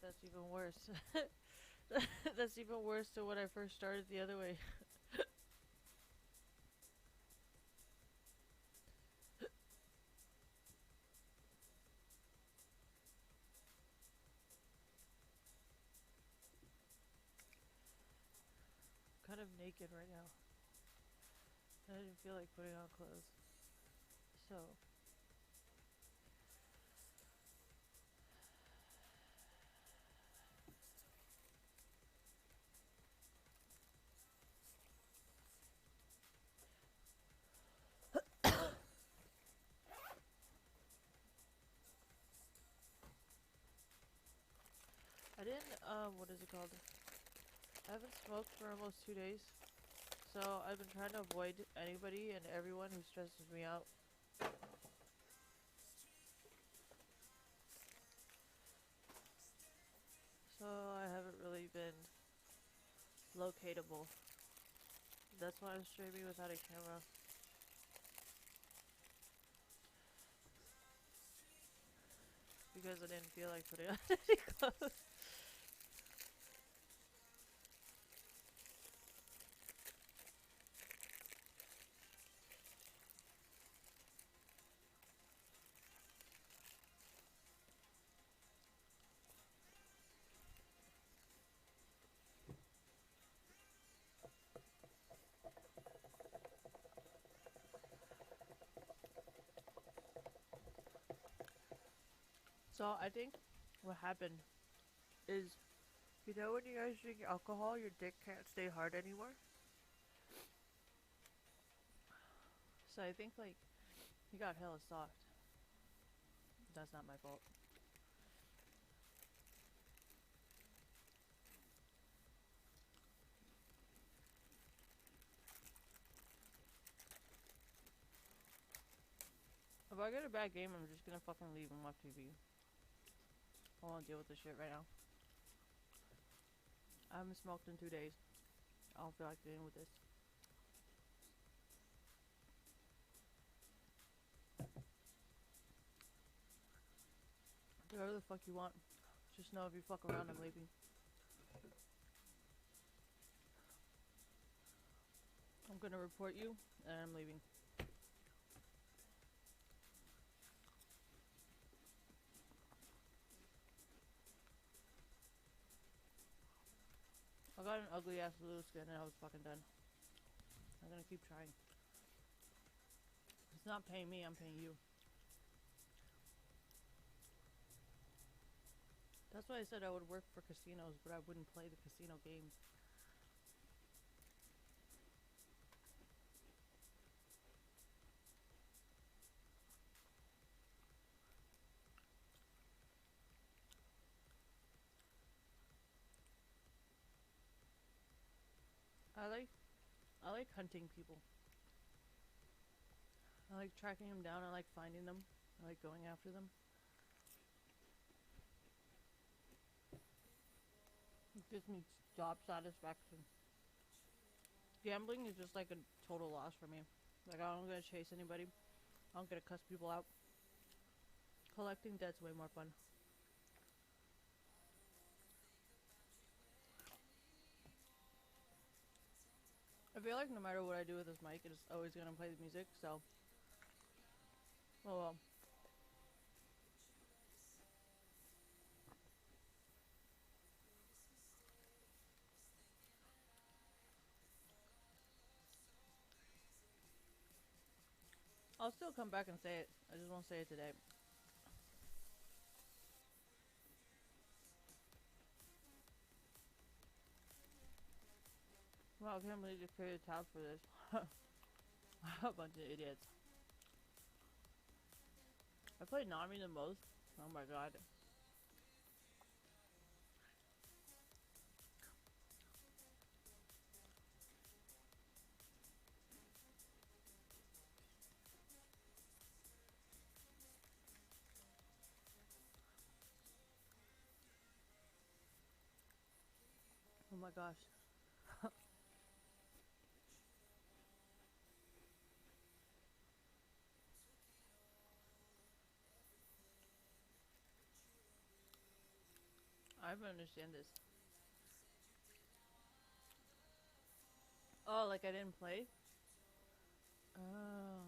That's even worse. That's even worse than when I first started the other way. I'm kind of naked right now. I didn't feel like putting on clothes. So, I didn't, what is it called? I haven't smoked for almost 2 days. So, I've been trying to avoid anybody and everyone who stresses me out. So, I haven't really been locatable. That's why I'm streaming without a camera. Because I didn't feel like putting on any clothes. So, I think what happened is, you know when you guys drink alcohol, your dick can't stay hard anymore? So I think, like, he got hella soft. That's not my fault. If I get a bad game, I'm just gonna fucking leave him off TV. I won't deal with this shit right now. I haven't smoked in 2 days. I don't feel like dealing with this. Do whatever the fuck you want. Just know if you fuck around, I'm leaving. I'm gonna report you, and I'm leaving. I got an ugly ass blue skin and I was fucking done. I'm gonna keep trying. It's not paying me, I'm paying you. That's why I said I would work for casinos, but I wouldn't play the casino games. I like I like hunting people. I like tracking them down, I like finding them. I like going after them. It gives me job satisfaction. Gambling is just like a total loss for me. Like, I don't get to chase anybody. I don't get to cuss people out. Collecting debt's way more fun. I feel like no matter what I do with this mic, it's always gonna play the music, so. Oh well. I'll still come back and say it. I just won't say it today. Wow, I can't believe they created tabs for this. A bunch of idiots. I played Nami the most. Oh my god. Oh my gosh. I don't understand this. Oh, like I didn't play? Oh.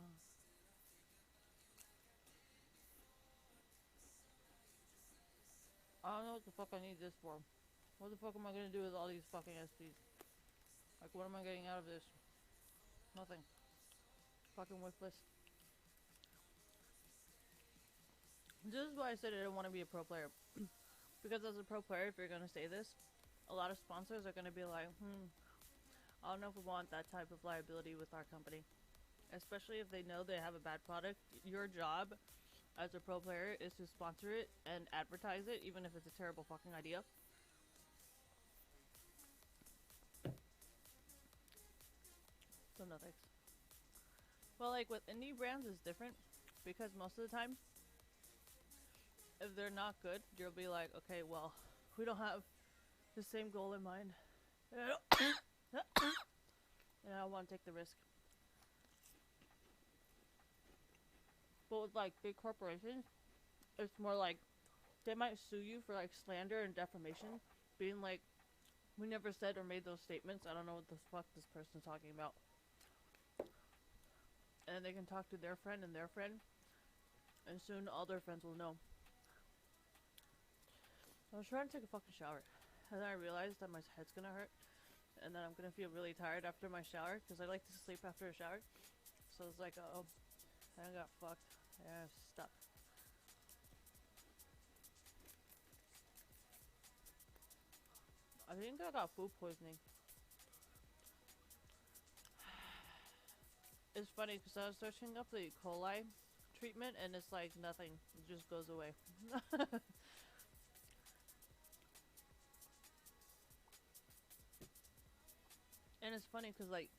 I don't know what the fuck I need this for. What the fuck am I gonna do with all these fucking SPs? Like, what am I getting out of this? Nothing. Fucking worthless. This is why I said I didn't want to be a pro player. Because as a pro player, if you're gonna say this, a lot of sponsors are gonna be like, I don't know if we want that type of liability with our company. Especially if they know they have a bad product. Your job as a pro player is to sponsor it and advertise it, even if it's a terrible fucking idea. So no thanks. Well, like with indie brands, it's different because most of the time, if they're not good, you'll be like, okay, well, we don't have the same goal in mind. And I don't want to take the risk. But with like big corporations, it's more like they might sue you for like slander and defamation, being like, we never said or made those statements. I don't know what the fuck this person's talking about. And they can talk to their friend, and soon all their friends will know. I was trying to take a fucking shower, and then I realized that my head's gonna hurt, and then I'm gonna feel really tired after my shower, because I like to sleep after a shower. So it's like, oh, I got fucked. Yeah, stuck. I think I got food poisoning. It's funny because I was searching up the E. coli treatment and it's like nothing. It just goes away. And it's funny because like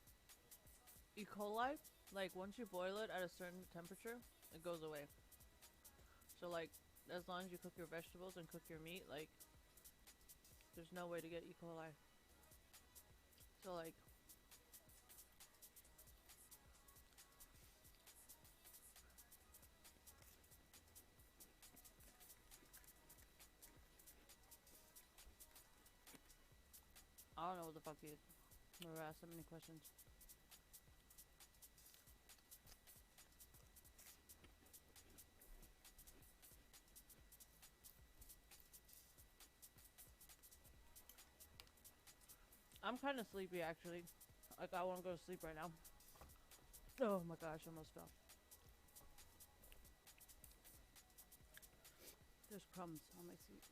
E. coli, like once you boil it at a certain temperature, it goes away. So like as long as you cook your vegetables and cook your meat, like there's no way to get E. coli. So like I don't know what the fuck you never asked so many questions. I'm kind of sleepy actually. Like I want to go to sleep right now. Oh my gosh, I almost fell. There's crumbs on my seat.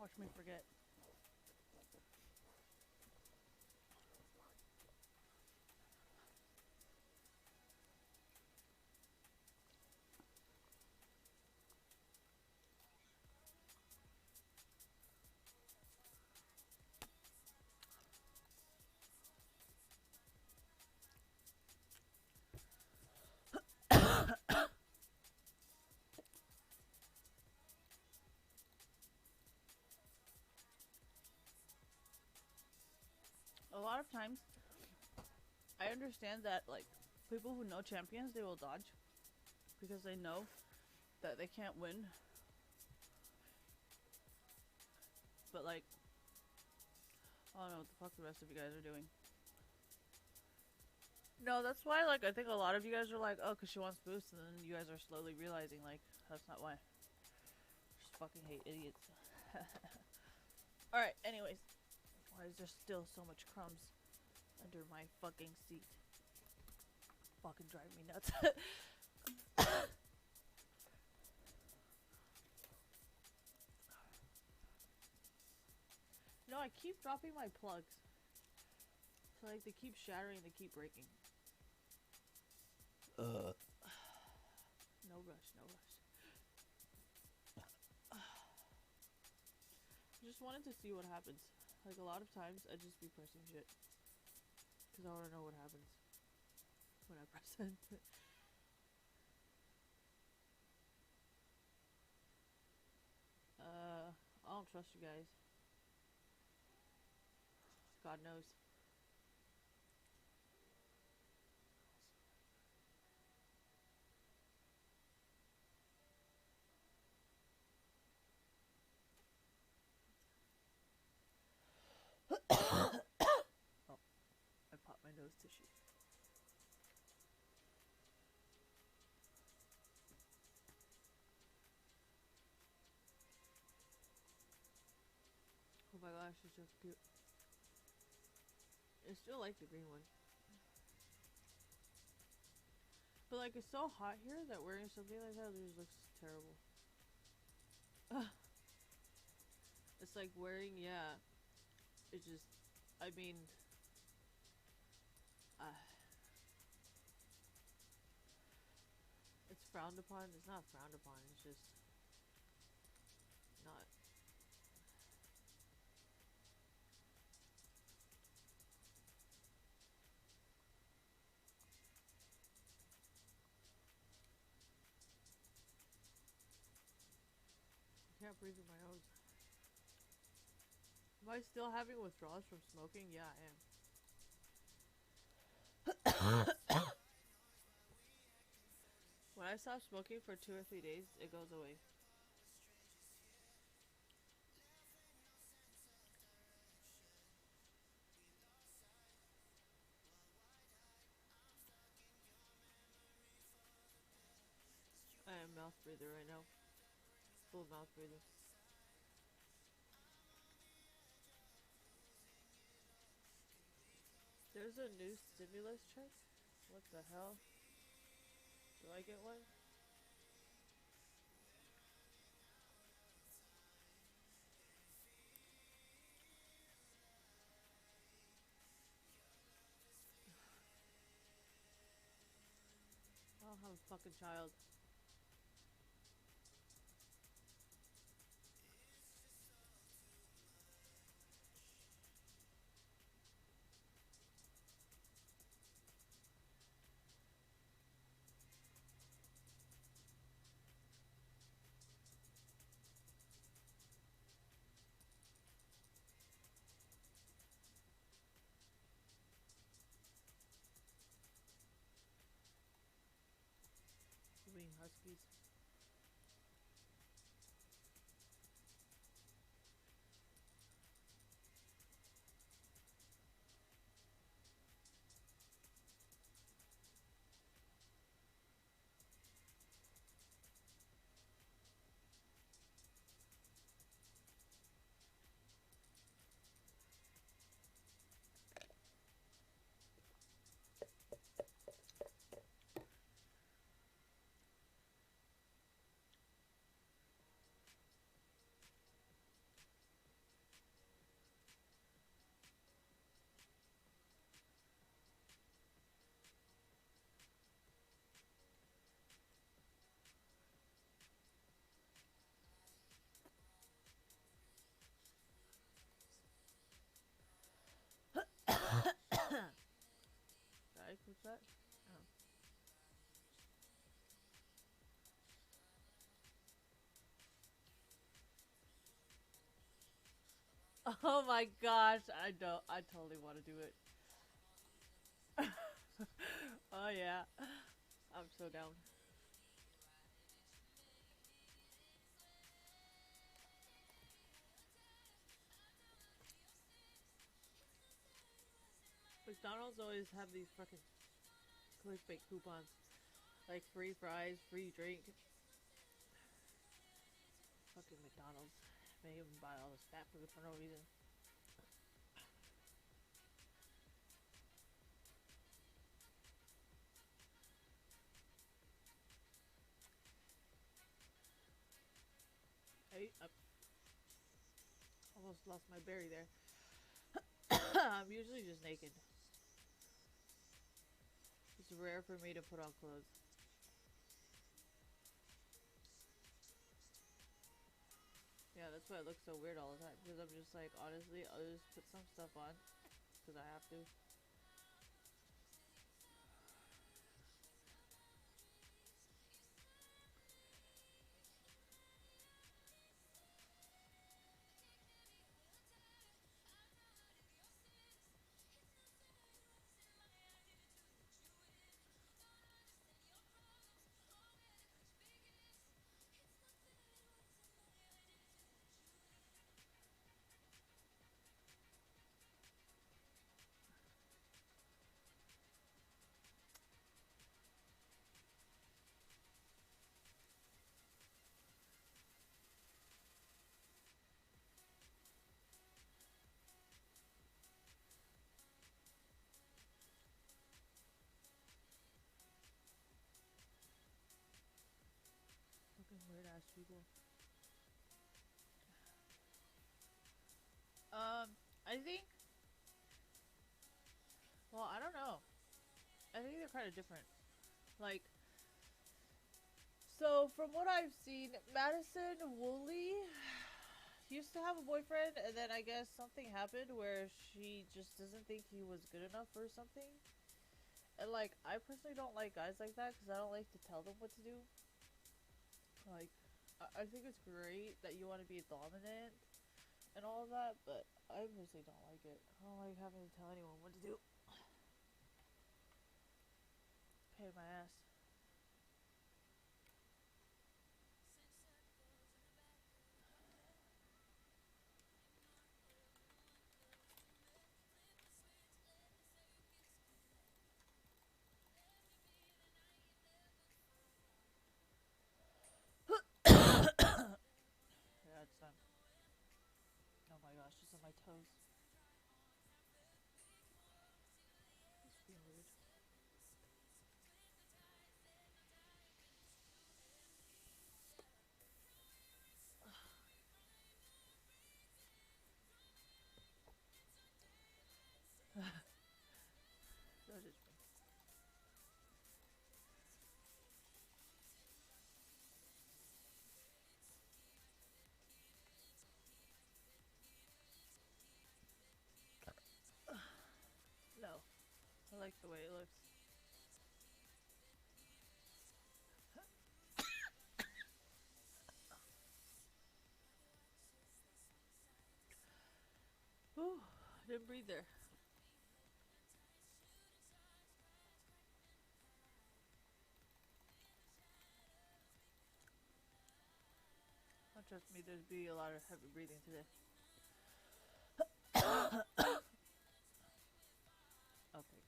Watch me forget. A lot of times, I understand that like people who know champions, they will dodge because they know that they can't win. But like, I don't know what the fuck the rest of you guys are doing. No, that's why like I think a lot of you guys are like, oh, cause she wants boost, and then you guys are slowly realizing like that's not why. Just fucking hate idiots. All right. Anyways, why is there still so much crumbs under my fucking seat? Fucking drive me nuts. No, I keep dropping my plugs. So like they keep shattering, they keep breaking. No rush, no rush. Just wanted to see what happens. Like a lot of times I just be pressing shit. Cause I wanna know what happens when I press it. I don't trust you guys. God knows. Oh, I popped my nose tissue. Oh my gosh, it's so cute. I still like the green one. But like, it's so hot here that wearing something like that just looks terrible. It's like wearing, yeah. It's just, I mean, uh, it's frowned upon. It's not frowned upon. It's just not. I can't breathe through my nose. Am I still having withdrawals from smoking? Yeah, I am. When I stop smoking for 2 or 3 days, it goes away. I am mouth breather right now. Full mouth breather. There's a new stimulus check? What the hell? Do I get one? I don't have a fucking child. I mean, huskies. Right? What's that? Oh. Oh my gosh, I don't. I totally want to do it. Oh yeah. I'm so down. McDonald's always have these fucking clickbait coupons. Like free fries, free drink. Fucking McDonald's. Make them buy all this fat food for no reason. I almost lost my berry there. I'm usually just naked. It's rare for me to put on clothes. Yeah, that's why I look so weird all the time. Because I'm just like, honestly, I'll just put some stuff on. Because I have to. cuss people. I think. Well, I don't know. I think they're kind of different. Like, so from what I've seen, Madison Woolley used to have a boyfriend, and then I guess something happened where she just doesn't think he was good enough or something. And like, I personally don't like guys like that because I don't like to tell them what to do. Like, I think it's great that you want to be dominant and all of that, but I personally don't like it. I don't like having to tell anyone what to do. Pain in my ass. Yeah, it's done. Oh my gosh, just on my toes. It's being weird. Don't judge me. No, I like the way it looks. Whew, didn't breathe there. Don't trust me, there'd be a lot of heavy breathing today. Okay.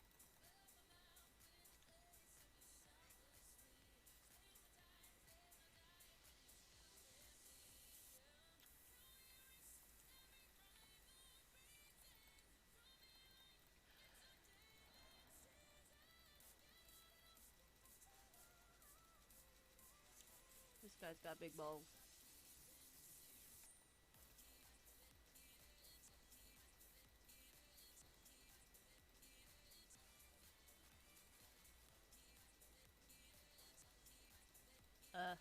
This guy's got big balls. Uh,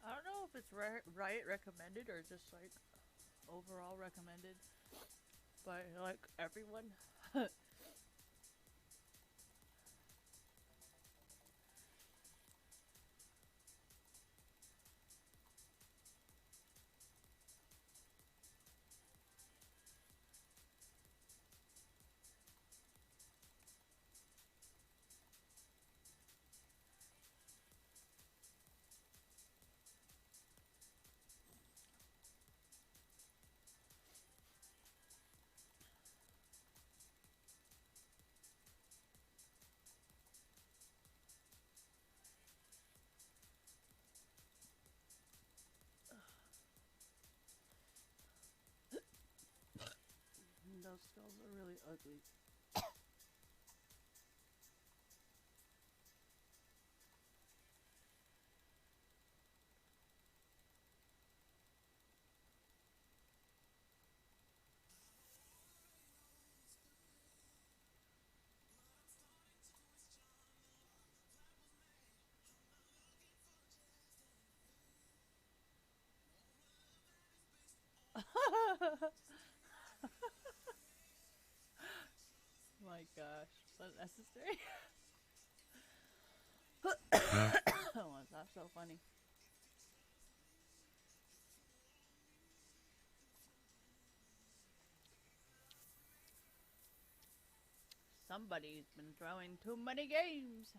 I don't know if it's right recommended or just like overall recommended by like everyone. Those skulls are really ugly. My gosh, was that necessary? Oh, that's so funny. Somebody's been throwing too many games.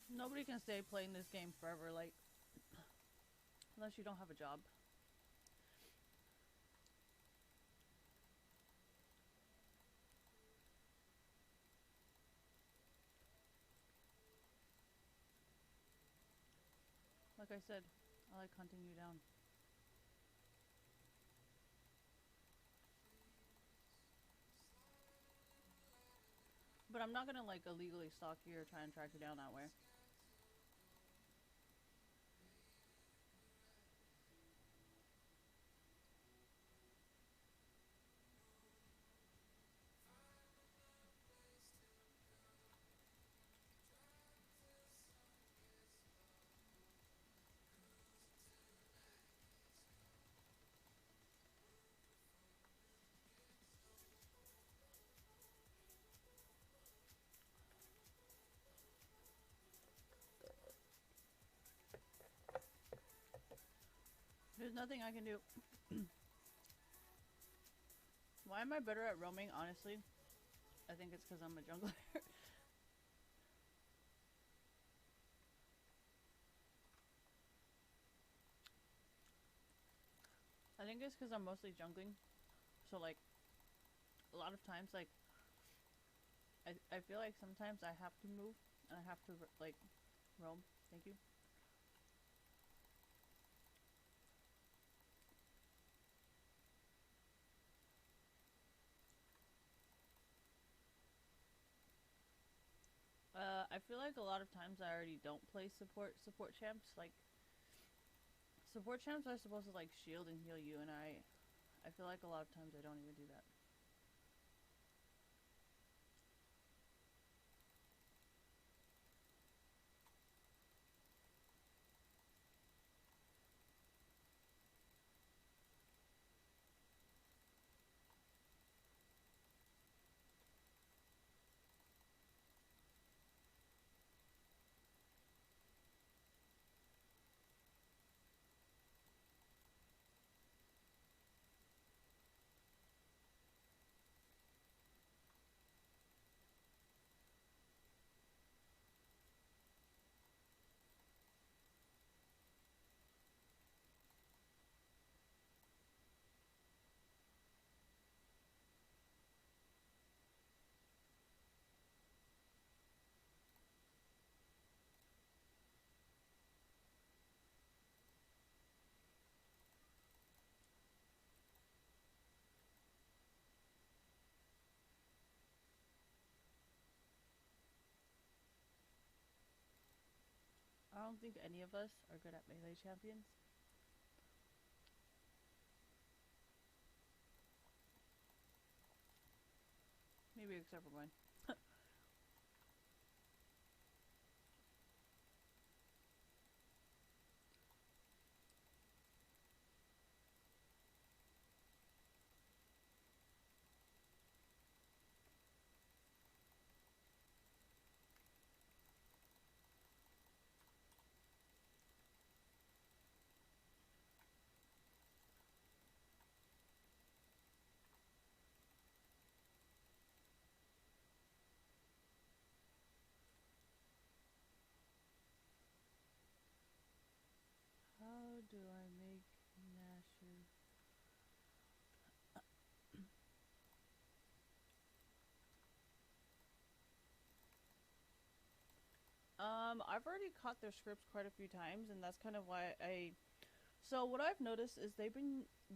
Nobody can stay playing this game forever, like, unless you don't have a job. Like I said, I like hunting you down. But I'm not gonna like illegally stalk you or try and track you down that way. There's nothing I can do. Why am I better at roaming, honestly? I think it's because I'm a jungler. I think it's because I'm mostly jungling. So, like, a lot of times, like, I feel like sometimes I have to move and I have to, like, roam. Thank you. I feel like a lot of times I already don't play support champs. Like, support champs are supposed to, like, shield and heal you, and I feel like a lot of times I don't even do that. I don't think any of us are good at melee champions. Maybe except for Gwen. How do I make Nashor? I've already caught their scripts quite a few times, and that's kind of why I. So what I've noticed is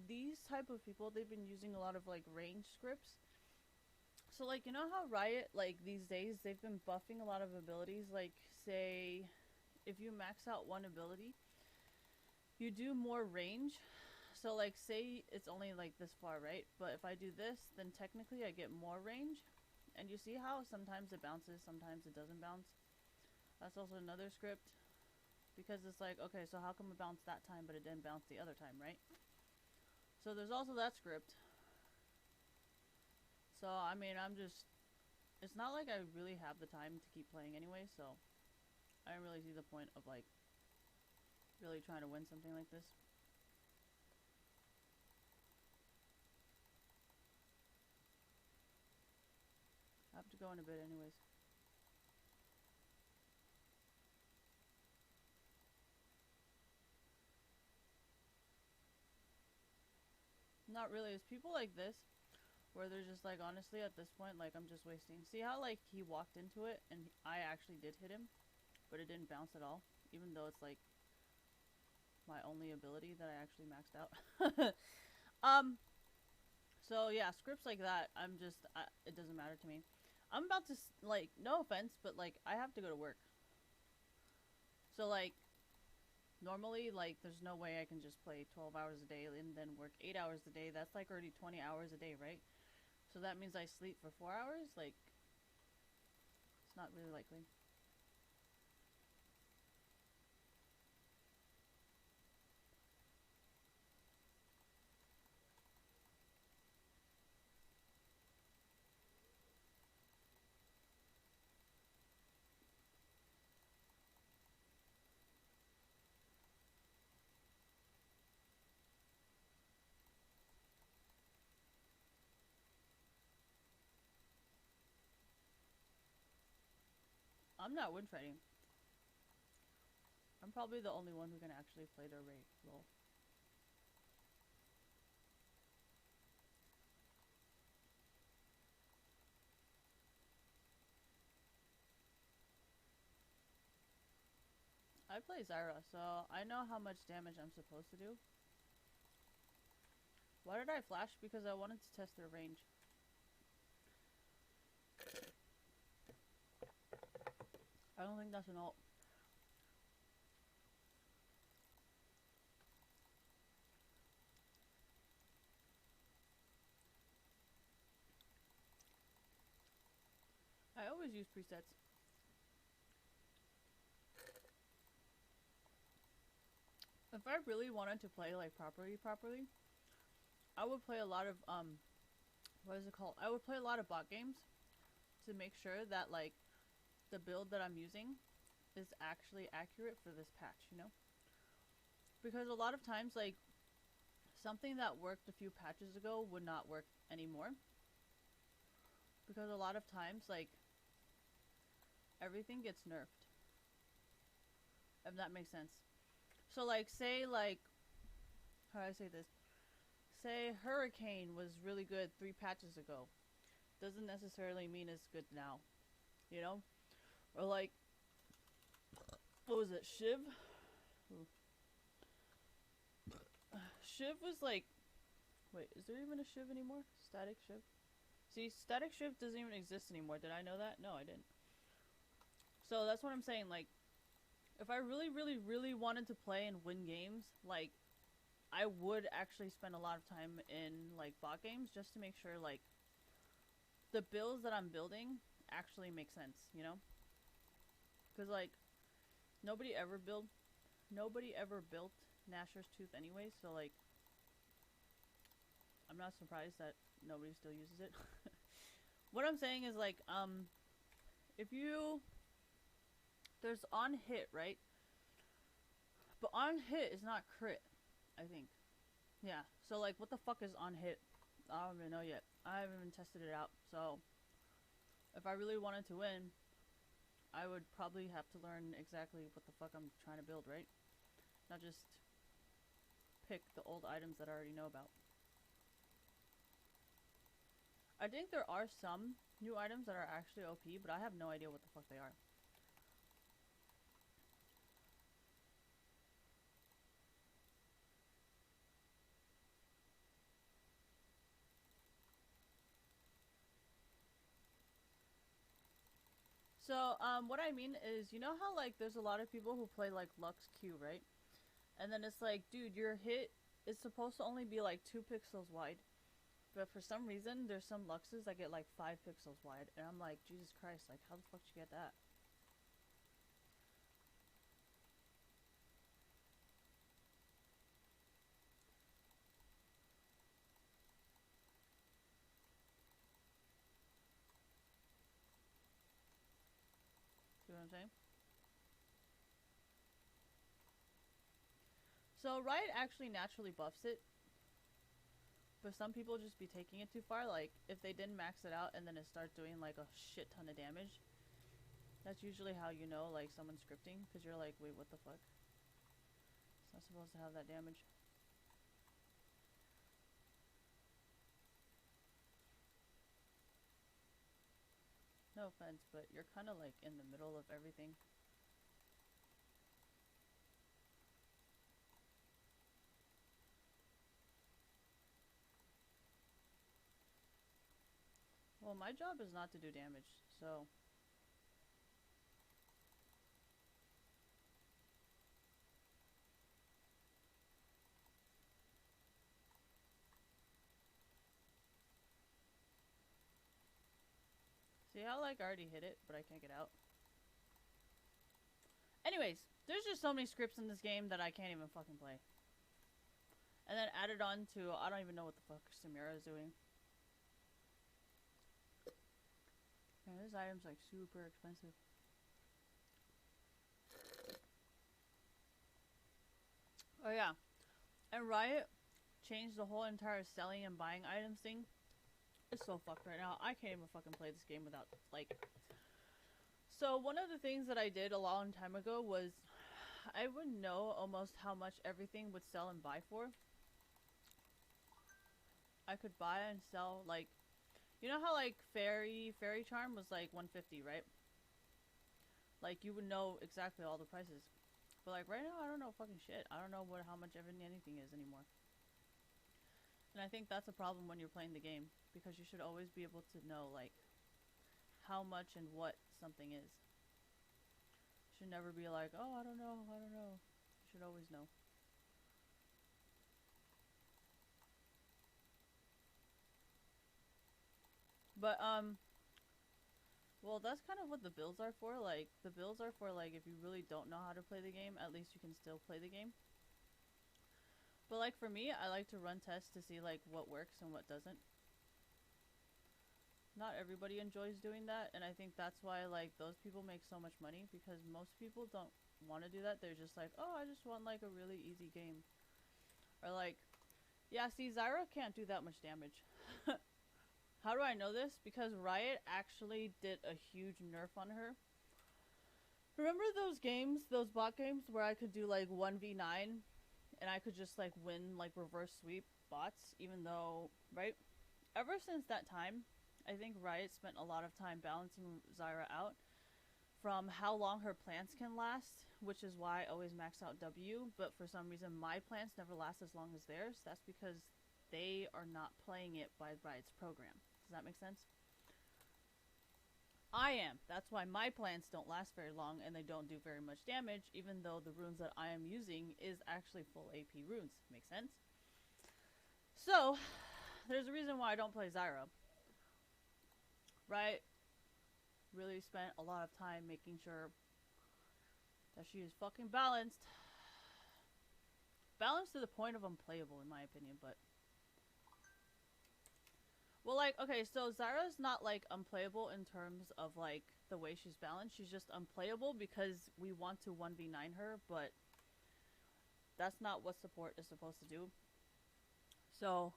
these type of people, they've been using a lot of like range scripts. So like you know how Riot like these days they've been buffing a lot of abilities. Like say, if you max out one ability, you do more range. So like say it's only like this far, right? But if I do this, then technically I get more range. And you see how sometimes it bounces, sometimes it doesn't bounce. That's also another script. Because it's like, okay, so how come it bounced that time but it didn't bounce the other time, right? So there's also that script. So, I mean, I'm just... It's not like I really have the time to keep playing anyway, so... I don't really see the point of, like, really trying to win something like this. I have to go in a bit anyways. Not really. It's people like this where they're just like, honestly, at this point, like, I'm just wasting. See how, like, he walked into it and I actually did hit him, but it didn't bounce at all, even though it's, like, my only ability that I actually maxed out. So, yeah, scripts like that, I'm just, it doesn't matter to me. I'm about to, like, no offense, but, like, I have to go to work. So, like, normally, like, there's no way I can just play 12 hours a day and then work 8 hours a day. That's, like, already 20 hours a day, right? So that means I sleep for 4 hours? Like, it's not really likely. I'm not win trading. I'm probably the only one who can actually play their raid. Lol. I play Zyra, so I know how much damage I'm supposed to do. Why did I flash? Because I wanted to test their range. I don't think that's an ult. I always use presets. If I really wanted to play like properly, I would play a lot of what is it called? I would play a lot of bot games to make sure that like the build that I'm using is actually accurate for this patch, you know? Because a lot of times like something that worked a few patches ago would not work anymore. Because a lot of times like everything gets nerfed. If that makes sense. So like say like how do I say this? Say Hurricane was really good 3 patches ago. Doesn't necessarily mean it's good now. You know? Or like what was it? Shiv? Ooh. Shiv was like wait, is there even a Shiv anymore? Static Shiv? See, Static Shiv doesn't even exist anymore. Did I know that? No, I didn't. So that's what I'm saying, like if I really wanted to play and win games, like I would actually spend a lot of time in like bot games just to make sure like the builds that I'm building actually make sense, you know? Cuz like nobody ever built Nashor's Tooth anyway, so like I'm not surprised that nobody still uses it. What I'm saying is like if you there's on hit, right? But on hit is not crit, I think. Yeah. So like what the fuck is on hit? I don't even know yet. I haven't even tested it out. So if I really wanted to win, I would probably have to learn exactly what the fuck I'm trying to build, right? Not just pick the old items that I already know about. I think there are some new items that are actually OP, but I have no idea what the fuck they are. So, what I mean is, you know how, like, there's a lot of people who play, like, Lux Q, right? And then it's like, dude, your hit is supposed to only be, like, 2 pixels wide. But for some reason, there's some Luxes that get, like, 5 pixels wide. And I'm like, Jesus Christ, like, how the fuck did you get that? See what I'm saying? So, Riot actually naturally buffs it. But some people just be taking it too far. Like, if they didn't max it out and then it starts doing, like, a shit ton of damage, that's usually how you know, like, someone's scripting. Because you're like, wait, what the fuck? It's not supposed to have that damage. No offense, but you're kind of, like, in the middle of everything. Well, my job is not to do damage, so... See how, like, I already hit it, but I can't get out? Anyways, there's just so many scripts in this game that I can't even fucking play. And then added on to, I don't even know what the fuck Samira is doing. Man, this item's, like, super expensive. Oh, yeah. And Riot changed the whole entire selling and buying items thing. It's so fucked right now. I can't even fucking play this game without, like... So one of the things that I did a long time ago was I would know almost how much everything would sell and buy for. I could buy and sell like, you know how like fairy charm was like 150, right? Like you would know exactly all the prices. But like right now I don't know fucking shit. I don't know what how much anything is anymore. And I think that's a problem when you're playing the game because you should always be able to know like how much and what something is. You should never be like, "Oh, I don't know. I don't know." You should always know. But well, that's kind of what the builds are for. Like the builds are for like if you really don't know how to play the game, at least you can still play the game. But like for me, I like to run tests to see like what works and what doesn't. Not everybody enjoys doing that, and I think that's why like those people make so much money because most people don't want to do that. They're just like, "Oh, I just want like a really easy game." Or like, "Yeah, see Zyra can't do that much damage." How do I know this? Because Riot actually did a huge nerf on her. Remember those games, those bot games where I could do like 1v9 and I could just like win like reverse sweep bots even though, right? Ever since that time, I think Riot spent a lot of time balancing Zyra out from how long her plants can last, which is why I always max out W, but for some reason my plants never last as long as theirs. That's because they are not playing it by Riot's program. Does that make sense? I am. That's why my plants don't last very long and they don't do very much damage, even though the runes that I am using is actually full AP runes. Make sense? So, there's a reason why I don't play Zyra. Right? Really spent a lot of time making sure that she is fucking balanced. Balanced to the point of unplayable, in my opinion, but... Well, like, okay, so Zyra's not, like, unplayable in terms of, like, the way she's balanced. She's just unplayable because we want to 1v9 her, but that's not what support is supposed to do. So...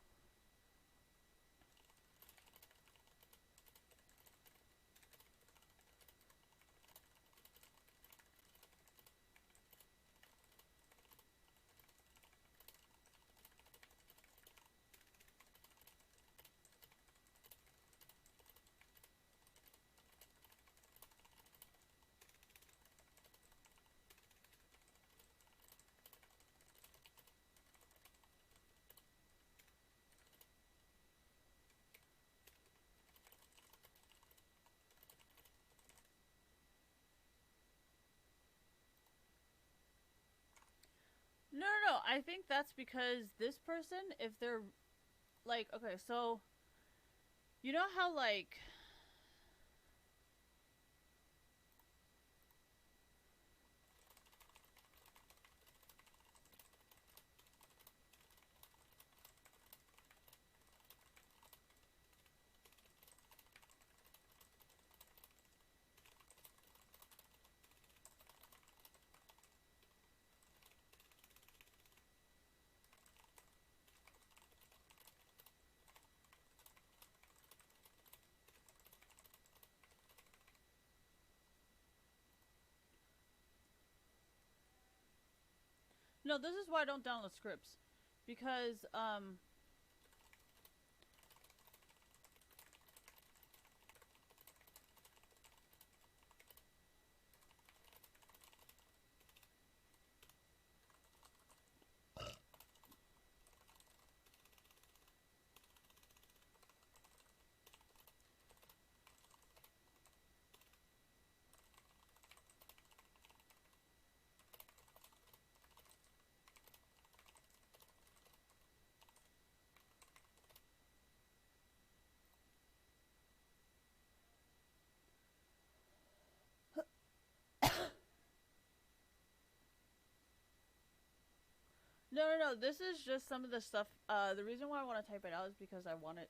No. I think that's because this person, if they're like, okay, so you know how like no, this is why I don't download scripts because no, this is just some of the stuff. The reason why I want to type it out is because I don't want to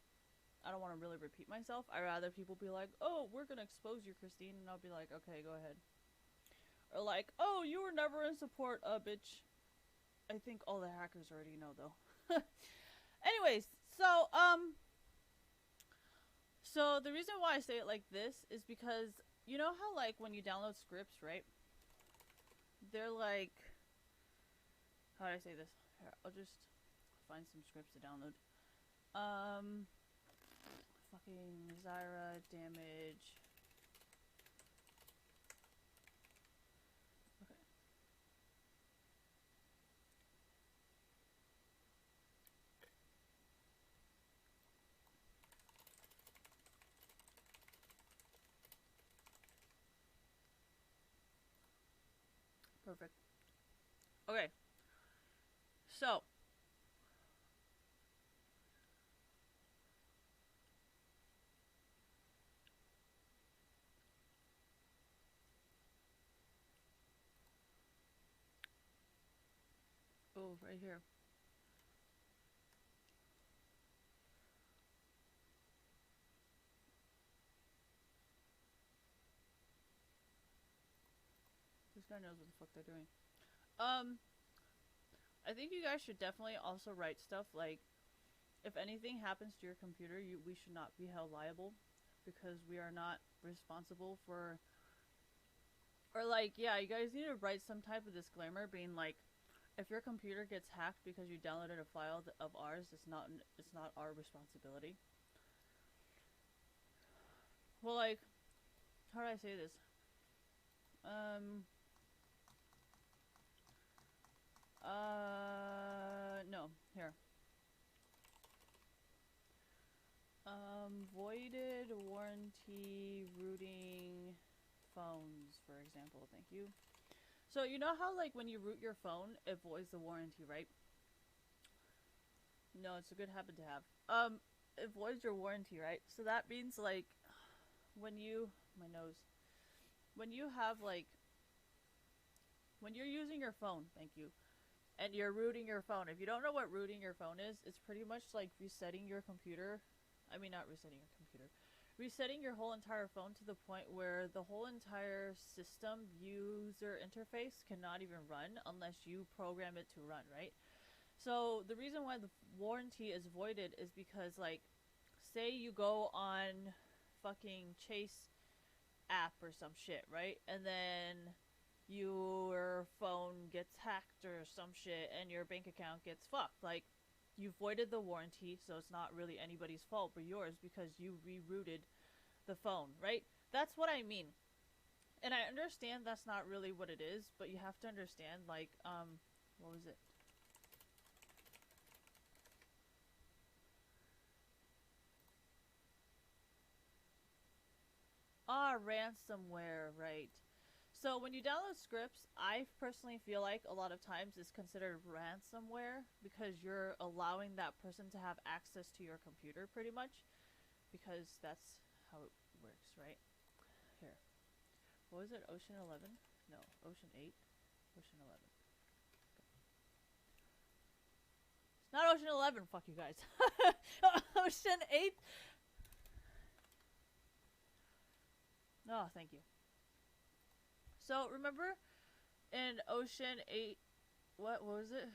really repeat myself. I rather people be like, "Oh, we're gonna expose you, Christine," and I'll be like, "Okay, go ahead." Or like, "Oh, you were never in support, bitch." I think all the hackers already know though. Anyways, so the reason why I say it like this is because You know how, like, when you download scripts, right? They're like, how do I say this? Here, I'll just find some scripts to download. Fucking Zyra damage. Okay. Perfect. Okay. So, oh, right here. This guy knows what the fuck they're doing. I think you guys should definitely also write stuff like, if anything happens to your computer, we should not be held liable, because we are not responsible for. Or like, yeah, you guys need to write some type of disclaimer, being like, if your computer gets hacked because you downloaded a file of ours, it's not our responsibility. Well, like, how do I say this? No, here. Voided warranty rooting phones, for example. Thank you. So, you know how, like, when you root your phone, it voids the warranty, right? No, it's a good habit to have. It voids your warranty, right? So that means, like, when you, my nose, when you have, like, when you're using your phone, thank you, and you're rooting your phone. If you don't know what rooting your phone is, it's pretty much like resetting your computer. I mean, not resetting your computer. Resetting your whole entire phone to the point where the whole entire system user interface cannot even run unless you program it to run, right? So the reason why the warranty is voided is because, like, say you go on fucking Chase app or some shit, right? And then your phone gets hacked or some shit and your bank account gets fucked. Like, you voided the warranty, so it's not really anybody's fault but yours because you rerouted the phone, right? That's what I mean. And I understand that's not really what it is, but you have to understand, like, what was it? Ah, ransomware, right. So when you download scripts, I personally feel like a lot of times it's considered ransomware because you're allowing that person to have access to your computer pretty much, because that's how it works, right? Here. What was it? Ocean 11? No, Ocean 8? Ocean 11. It's not Ocean 11, fuck you guys. Ocean 8? No, thank you. So remember in Ocean 8, what was it?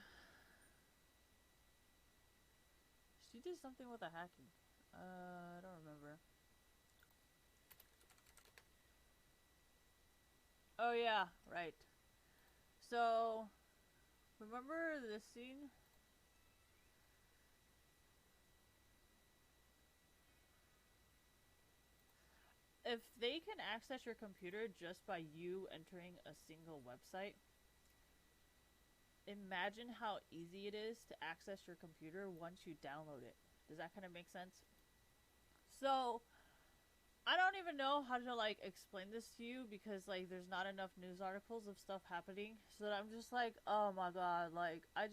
She did something with the hacking. I don't remember. Oh yeah, right. So, remember this scene? If they can access your computer just by you entering a single website, imagine how easy it is to access your computer once you download it. Does that kind of make sense? So, I don't even know how to, like, explain this to you because, like, there's not enough news articles of stuff happening. So that I'm just like, oh my god, like, I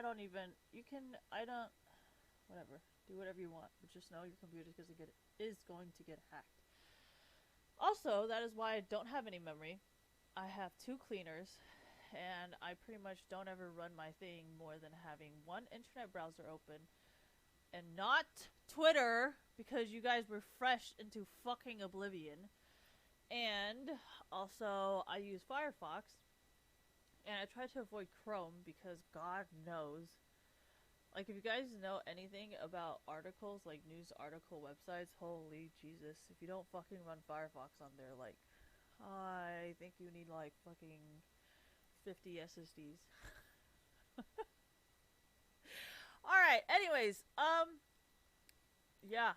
don't even, you can, I don't, whatever. Do whatever you want, but just know your computer is going to get hacked. Also, that is why I don't have any memory. I have two cleaners, and I pretty much don't ever run my thing more than having one internet browser open and not Twitter because you guys refreshed into fucking oblivion. And also, I use Firefox, and I try to avoid Chrome because God knows. Like, if you guys know anything about articles, like news article websites, holy Jesus. If you don't fucking run Firefox on there, like, I think you need like fucking 50 SSDs. Alright, anyways, yeah.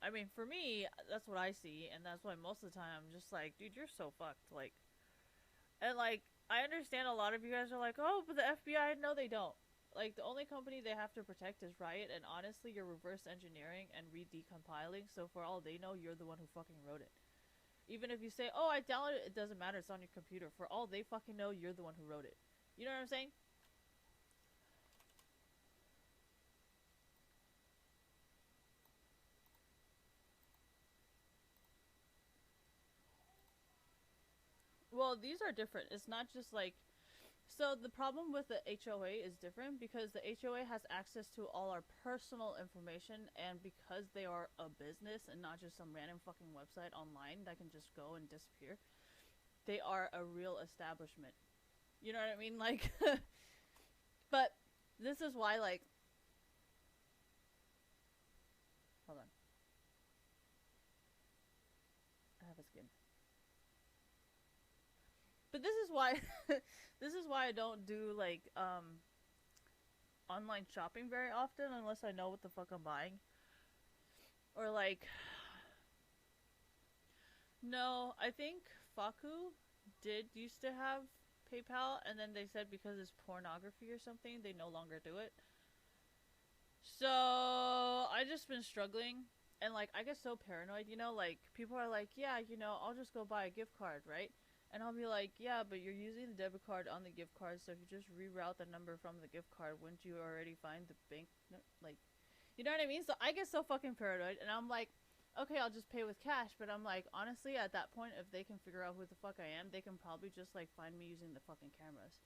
I mean, for me, that's what I see, and that's why most of the time I'm just like, dude, you're so fucked. Like, and like, I understand a lot of you guys are like, oh, but the FBI, no, they don't. Like, the only company they have to protect is Riot, and honestly, you're reverse engineering and re-decompiling, so for all they know, you're the one who fucking wrote it. Even if you say, oh, I downloaded it, it doesn't matter, it's on your computer. For all they fucking know, you're the one who wrote it. You know what I'm saying? Well, these are different. It's not just like. So the problem with the HOA is different because the HOA has access to all our personal information, and because they are a business and not just some random fucking website online that can just go and disappear, they are a real establishment. You know what I mean? Like, but this is why, like, hold on, I have a skin. But this is why, this is why I don't do like online shopping very often unless I know what the fuck I'm buying. Or like, no, I think Faku did used to have PayPal, and then they said because it's pornography or something, they no longer do it. So I just been struggling, and like I get so paranoid, you know. Like people are like, yeah, you know, I'll just go buy a gift card, right? And I'll be like, yeah, but you're using the debit card on the gift card, so if you just reroute the number from the gift card, wouldn't you already find the bank? Like, you know what I mean? So I get so fucking paranoid, and I'm like, okay, I'll just pay with cash. But I'm like, honestly, at that point, if they can figure out who the fuck I am, they can probably just like find me using the fucking cameras,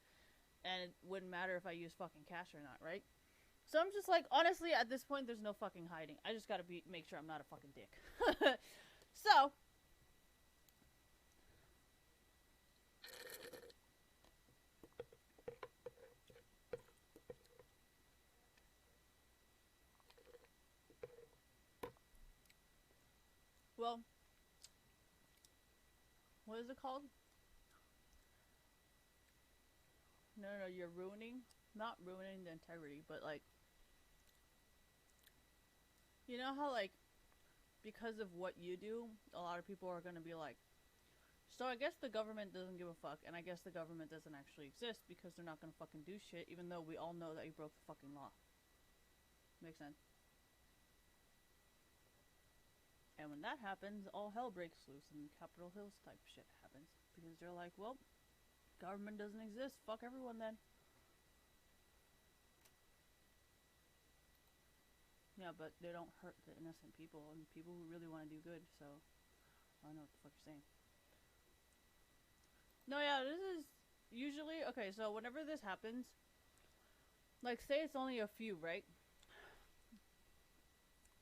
and it wouldn't matter if I use fucking cash or not, right? So I'm just like, honestly, at this point, there's no fucking hiding. I just gotta make sure I'm not a fucking dick. So, well, what is it called? No, no, no, you're ruining, not ruining the integrity, but like, you know how like, because of what you do, a lot of people are gonna be like, so I guess the government doesn't give a fuck, and I guess the government doesn't actually exist because they're not gonna fucking do shit, even though we all know that you broke the fucking law. Makes sense. And when that happens, all hell breaks loose, and Capitol Hills type shit happens because they're like, well, government doesn't exist. Fuck everyone then. Yeah, but they don't hurt the innocent people and people who really want to do good. So I don't know what the fuck you're saying. No, yeah, this is usually okay. So whenever this happens, like say it's only a few, right?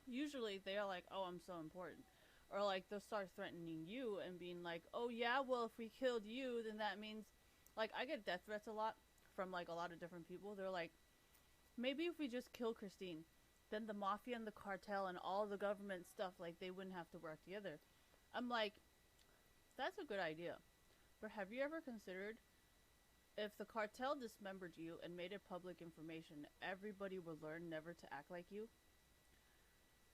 Usually they are like, oh, I'm so important. Or like they'll start threatening you and being like, oh yeah, well if we killed you, then that means, like I get death threats a lot from like a lot of different people. They're like, maybe if we just kill Christine, then the mafia and the cartel and all the government stuff, like they wouldn't have to work together. I'm like, that's a good idea. But have you ever considered if the cartel dismembered you and made it public information, everybody would learn never to act like you?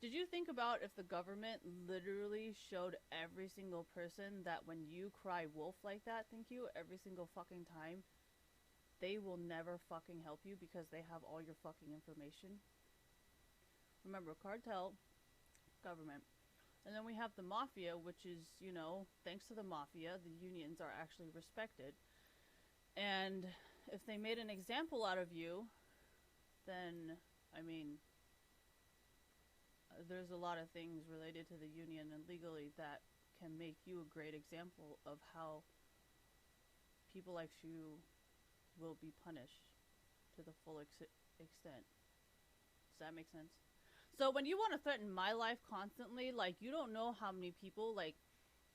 Did you think about if the government literally showed every single person that when you cry wolf like that, thank you, every single fucking time, they will never fucking help you because they have all your fucking information? Remember, cartel, government. And then we have the mafia, which is, you know, thanks to the mafia, the unions are actually respected. And if they made an example out of you, then, I mean, there's a lot of things related to the union and legally that can make you a great example of how people like you will be punished to the full extent. Does that make sense? So when you want to threaten my life constantly, like you don't know how many people, like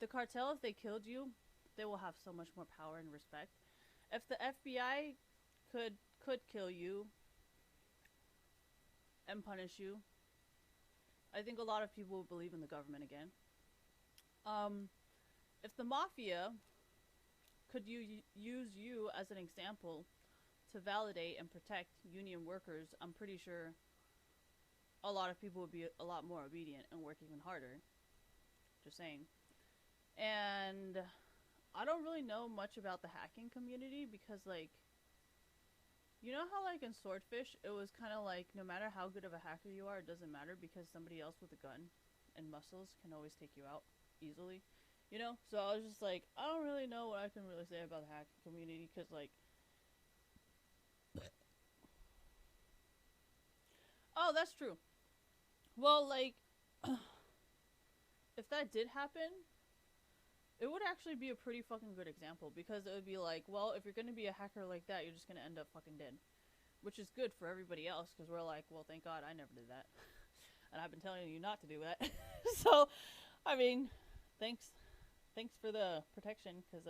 the cartel, if they killed you, they will have so much more power and respect. If the FBI could kill you and punish you, I think a lot of people will believe in the government again. Um, if the mafia could use you as an example to validate and protect union workers, I'm pretty sure a lot of people would be a lot more obedient and work even harder. Just saying. And I don't really know much about the hacking community because, like, you know how, like, in Swordfish, it was kind of like no matter how good of a hacker you are, it doesn't matter because somebody else with a gun and muscles can always take you out easily. You know? So I was just like, I don't really know what I can really say about the hacking community because, like, oh, that's true. Well, like, if that did happen, it would actually be a pretty fucking good example because it would be like, well, if you're gonna be a hacker like that, you're just gonna end up fucking dead. Which is good for everybody else because we're like, well, thank God I never did that. And I've been telling you not to do that. So, I mean, thanks for the protection because,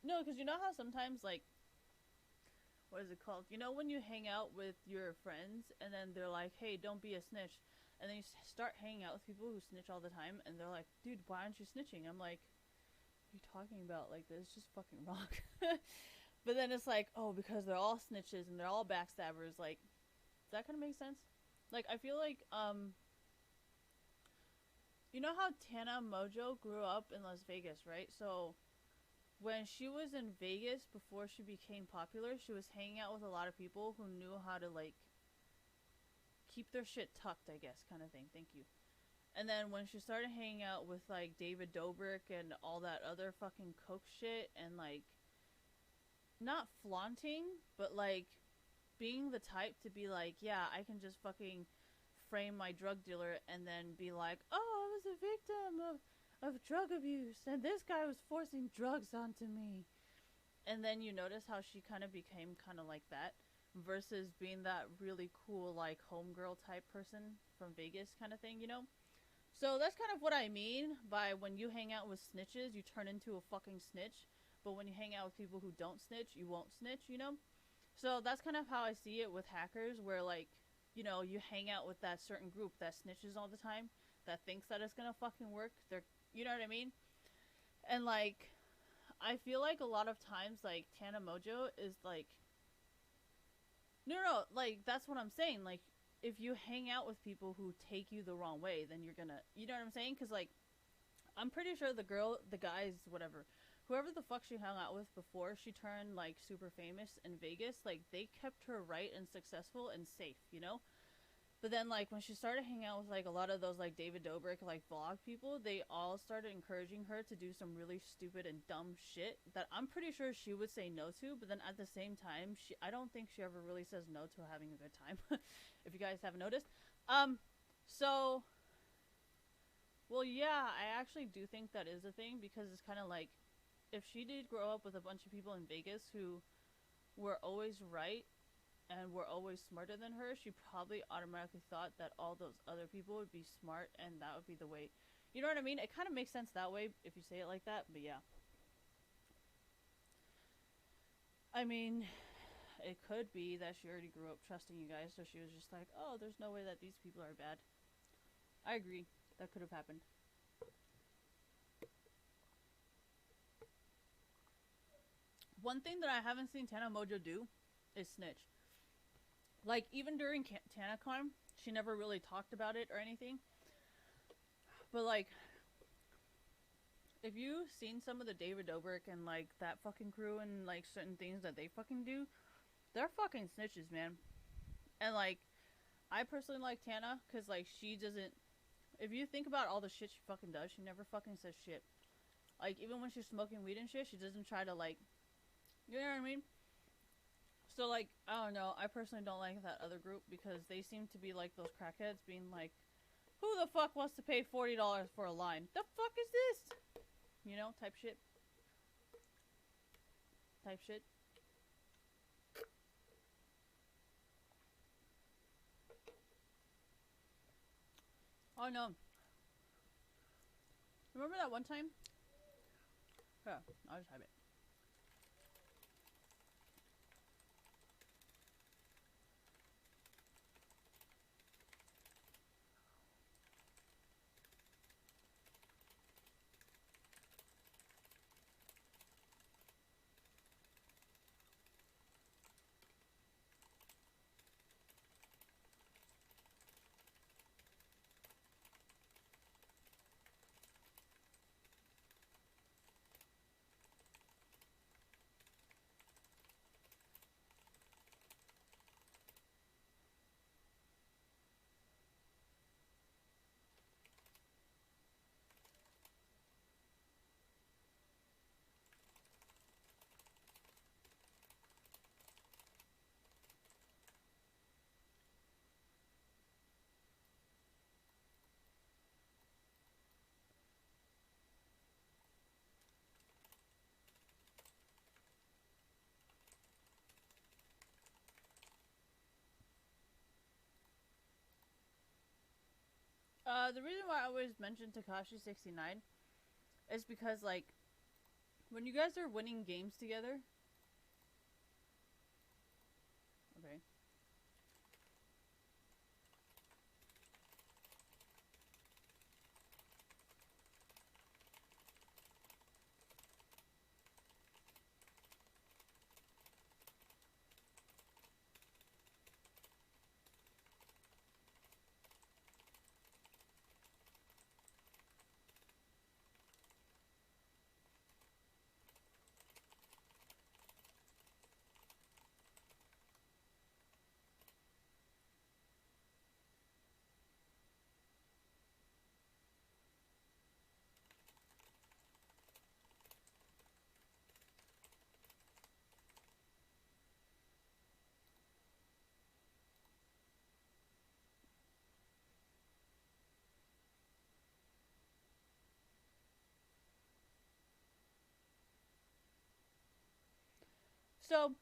no, because you know how sometimes, like, what is it called? You know when you hang out with your friends and then they're like, hey, don't be a snitch. And then you start hanging out with people who snitch all the time and they're like, dude, why aren't you snitching? I'm like, what are you talking about? Like, this is just fucking wrong. But then it's like, oh, because they're all snitches and they're all backstabbers. Like, does that kind of make sense? Like, I feel like, you know how Tana Mojo grew up in Las Vegas, right? So when she was in Vegas before she became popular, she was hanging out with a lot of people who knew how to, like, keep their shit tucked, I guess, kind of thing. Thank you. And then when she started hanging out with, like, David Dobrik and all that other fucking coke shit and, like, not flaunting, but, like, being the type to be like, yeah, I can just fucking frame my drug dealer and then be like, oh, I was a victim of drug abuse and this guy was forcing drugs onto me. And then you notice how she kind of became kind of like that versus being that really cool, like, homegirl type person from Vegas kind of thing, you know? So that's kind of what I mean by when you hang out with snitches, you turn into a fucking snitch. But when you hang out with people who don't snitch, you won't snitch, you know? So that's kind of how I see it with hackers, where, like, you know, you hang out with that certain group that snitches all the time, that thinks that it's gonna fucking work. They're, you know what I mean? And, like, I feel like a lot of times, like, Tana Mojo is like, no, like, that's what I'm saying. Like, if you hang out with people who take you the wrong way, then you're gonna, you know what I'm saying? Because, like, I'm pretty sure the guys, whatever, whoever the fuck she hung out with before she turned, like, super famous in Vegas, like, they kept her right and successful and safe, you know? But then, like, when she started hanging out with, like, a lot of those, like, David Dobrik, like, vlog people, they all started encouraging her to do some really stupid and dumb shit that I'm pretty sure she would say no to, but then at the same time, I don't think she ever really says no to having a good time, if you guys haven't noticed. So, well, yeah, I actually do think that is a thing, because it's kind of like, if she did grow up with a bunch of people in Vegas who were always right and were always smarter than her, she probably automatically thought that all those other people would be smart and that would be the way. You know what I mean? It kind of makes sense that way if you say it like that, but yeah. I mean, it could be that she already grew up trusting you guys, so she was just like, oh, there's no way that these people are bad. I agree. That could have happened. One thing that I haven't seen Tana Mojo do is snitch. Like, even during TanaCon, she never really talked about it or anything. But, like, if you've seen some of the David Dobrik and, like, that fucking crew and, like, certain things that they fucking do, they're fucking snitches, man. And, like, I personally like Tana because, like, she doesn't... If you think about all the shit she fucking does, she never fucking says shit. Like, even when she's smoking weed and shit, she doesn't try to, like... You know what I mean? So, like, I don't know. I personally don't like that other group because they seem to be like those crackheads being like, who the fuck wants to pay $40 for a line? The fuck is this? You know, type shit. Type shit. Oh, no. Remember that one time? Yeah, I'll just have it. The reason why I always mention Takashi69 is because, like, when you guys are winning games together. Okay. So,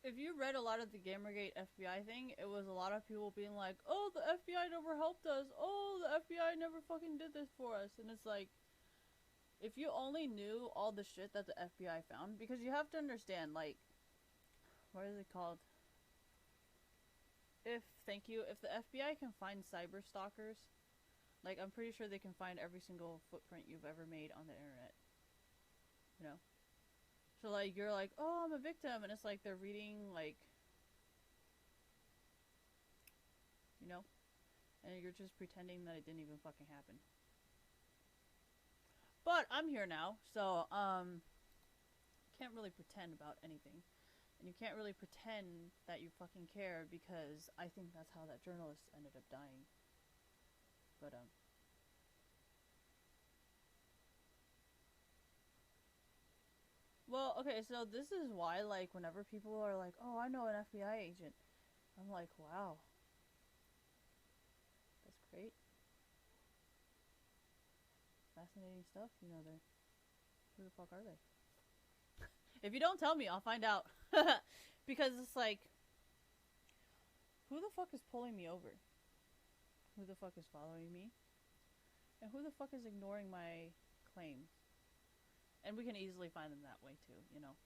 if you read a lot of the Gamergate FBI thing, it was a lot of people being like, oh, the FBI never helped us. Oh, the FBI never fucking did this for us. And it's like, if you only knew all the shit that the FBI found, because you have to understand, like, what is it called? Thank you, if the FBI can find cyber stalkers, like, I'm pretty sure they can find every single footprint you've ever made on the internet. You know? So, like, you're like, oh, I'm a victim, and it's like they're reading, like, you know? And you're just pretending that it didn't even fucking happen. But I'm here now, so, can't really pretend about anything. And you can't really pretend that you fucking care, because I think that's how that journalist ended up dying. But, well, okay, so this is why, like, whenever people are like, oh, I know an FBI agent, I'm like, wow. That's great. Fascinating stuff, you know, they're... Who the fuck are they? If you don't tell me, I'll find out. Because it's like, who the fuck is pulling me over? Who the fuck is following me? And who the fuck is ignoring my claims? And we can easily find them that way too, you know?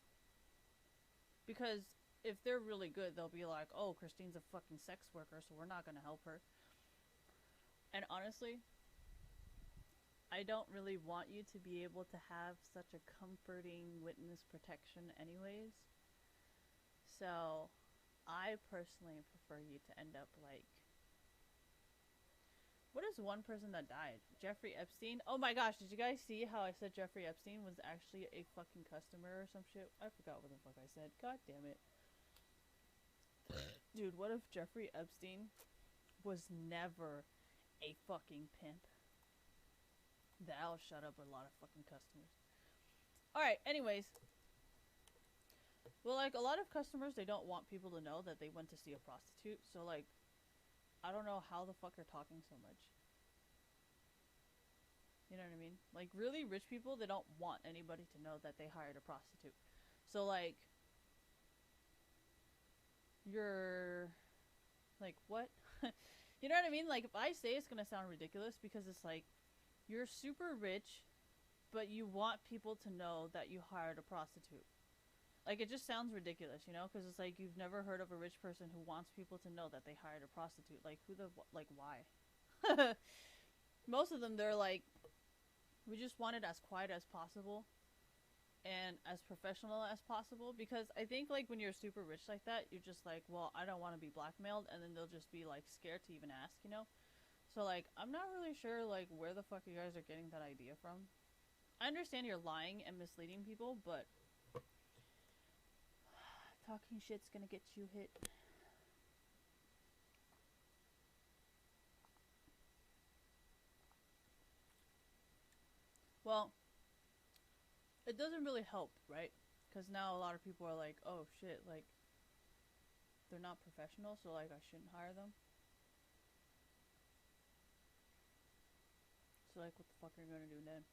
Because if they're really good, they'll be like, oh, Christine's a fucking sex worker, so we're not gonna help her. And honestly, I don't really want you to be able to have such a comforting witness protection anyways. So, I personally prefer you to end up like... What is one person that died? Jeffrey Epstein? Oh my gosh, did you guys see how I said Jeffrey Epstein was actually a fucking customer or some shit? I forgot what the fuck I said. God damn it. Dude, what if Jeffrey Epstein was never a fucking pimp? That'll shut up a lot of fucking customers. Alright, anyways. Well, like, a lot of customers, they don't want people to know that they went to see a prostitute. So, like, I don't know how the fuck they're talking so much. You know what I mean? Like, really rich people, they don't want anybody to know that they hired a prostitute. So, like, you're... Like, what? You know what I mean? Like, if I say, it's gonna sound ridiculous because it's like, you're super rich, but you want people to know that you hired a prostitute. Like, it just sounds ridiculous, you know? Because it's like, you've never heard of a rich person who wants people to know that they hired a prostitute. Like, who the... Like, why? Most of them, they're like, we just want it as quiet as possible and as professional as possible, because I think, like, when you're super rich like that, you're just like, well, I don't want to be blackmailed, and then they'll just be like scared to even ask, you know? So, like, I'm not really sure, like, where the fuck you guys are getting that idea from. I understand you're lying and misleading people, but talking shit's gonna get you hit. Well, it doesn't really help, right? Because now a lot of people are like, oh shit, like, they're not professional, so, like, I shouldn't hire them. So, like, what the fuck are you gonna do then?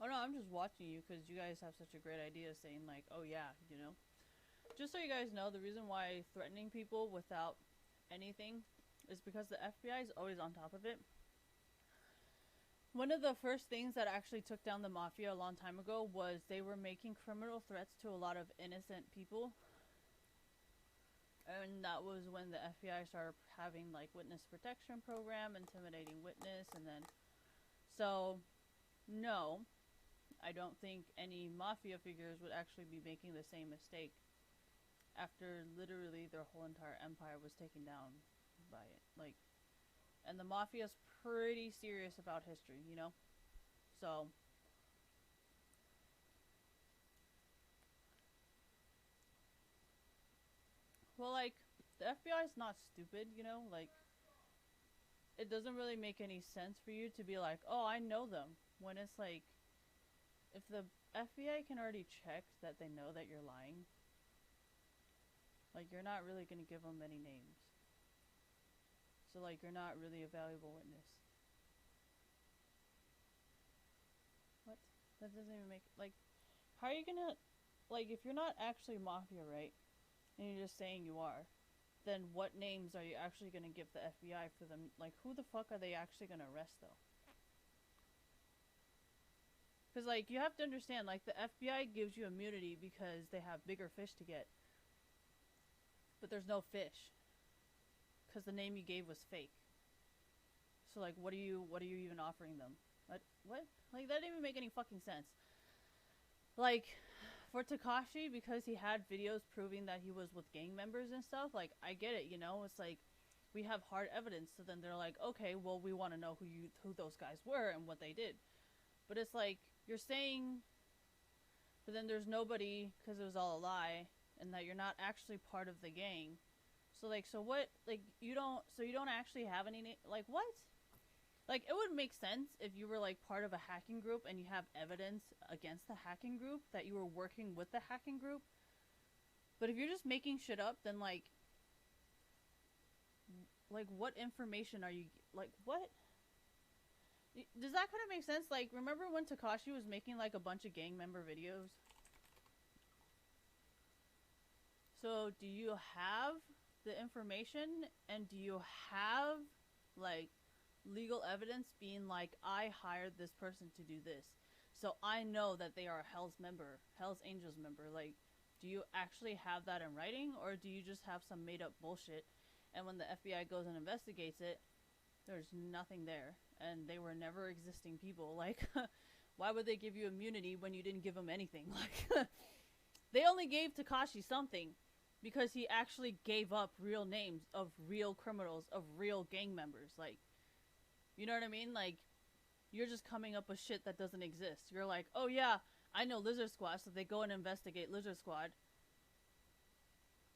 Oh no, I'm just watching you because you guys have such a great idea saying like, oh yeah, you know. Just so you guys know, the reason why threatening people without anything is because the FBI is always on top of it. One of the first things that actually took down the mafia a long time ago was they were making criminal threats to a lot of innocent people. And that was when the FBI started having like witness protection program, intimidating witness, and then so no, I don't think any mafia figures would actually be making the same mistake after literally their whole entire empire was taken down by it. Like, and the mafia's pretty serious about history, you know? So, well, like, the FBI is not stupid, you know? Like, it doesn't really make any sense for you to be like, oh, I know them. When it's like, if the FBI can already check that they know that you're lying, like, you're not really going to give them many names. So, like, you're not really a valuable witness. What? That doesn't even make, like, how are you going to, like, if you're not actually mafia, right? And you're just saying you are, then what names are you actually going to give the FBI for them? Like, who the fuck are they actually going to arrest, though? Because, like, you have to understand, like, the FBI gives you immunity because they have bigger fish to get. But there's no fish. Because the name you gave was fake. So, like, what are you even offering them? What? Like, that didn't even make any fucking sense. Like, for Tekashi, because he had videos proving that he was with gang members and stuff, like, I get it, you know? It's like, we have hard evidence, so then they're like, okay, well, we want to know who those guys were and what they did. But it's like, you're saying, but then there's nobody, because it was all a lie, and that you're not actually part of the gang. So, like, so what, like, you don't actually have any, like, what? Like, it would make sense if you were, like, part of a hacking group and you have evidence against the hacking group that you were working with the hacking group. But if you're just making shit up, then, like, what information are you, like, what? Does that kind of make sense? Like, remember when Tekashi was making, like, a bunch of gang member videos? So, do you have the information, and do you have, like, legal evidence being like, I hired this person to do this, so I know that they are a Hell's Angels member? Like, do you actually have that in writing, or do you just have some made up bullshit, and when the FBI goes and investigates it, there's nothing there, and they were never existing people? Like, why would they give you immunity when you didn't give them anything? Like, they only gave Tekashi something because he actually gave up real names of real criminals, of real gang members. Like, you know what I mean? Like, you're just coming up with shit that doesn't exist. You're like, oh yeah, I know Lizard Squad, so they go and investigate Lizard Squad.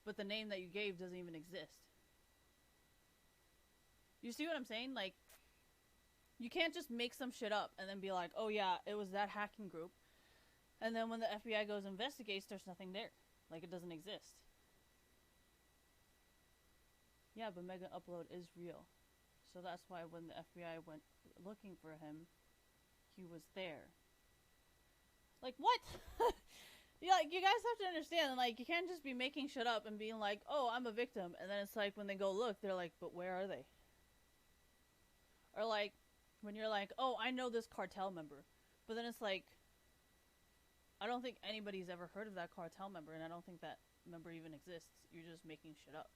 But the name that you gave doesn't even exist. You see what I'm saying? Like, you can't just make some shit up and then be like, oh yeah, it was that hacking group. And then when the FBI goes and investigates, there's nothing there. Like, it doesn't exist. Yeah, but Mega Upload is real. So that's why when the FBI went looking for him, he was there. Like, what? Yeah, like, you guys have to understand, like, you can't just be making shit up and being like, oh, I'm a victim. And then it's like, when they go look, they're like, but where are they? Or like, when you're like, oh, I know this cartel member. But then it's like, I don't think anybody's ever heard of that cartel member, and I don't think that member even exists. You're just making shit up.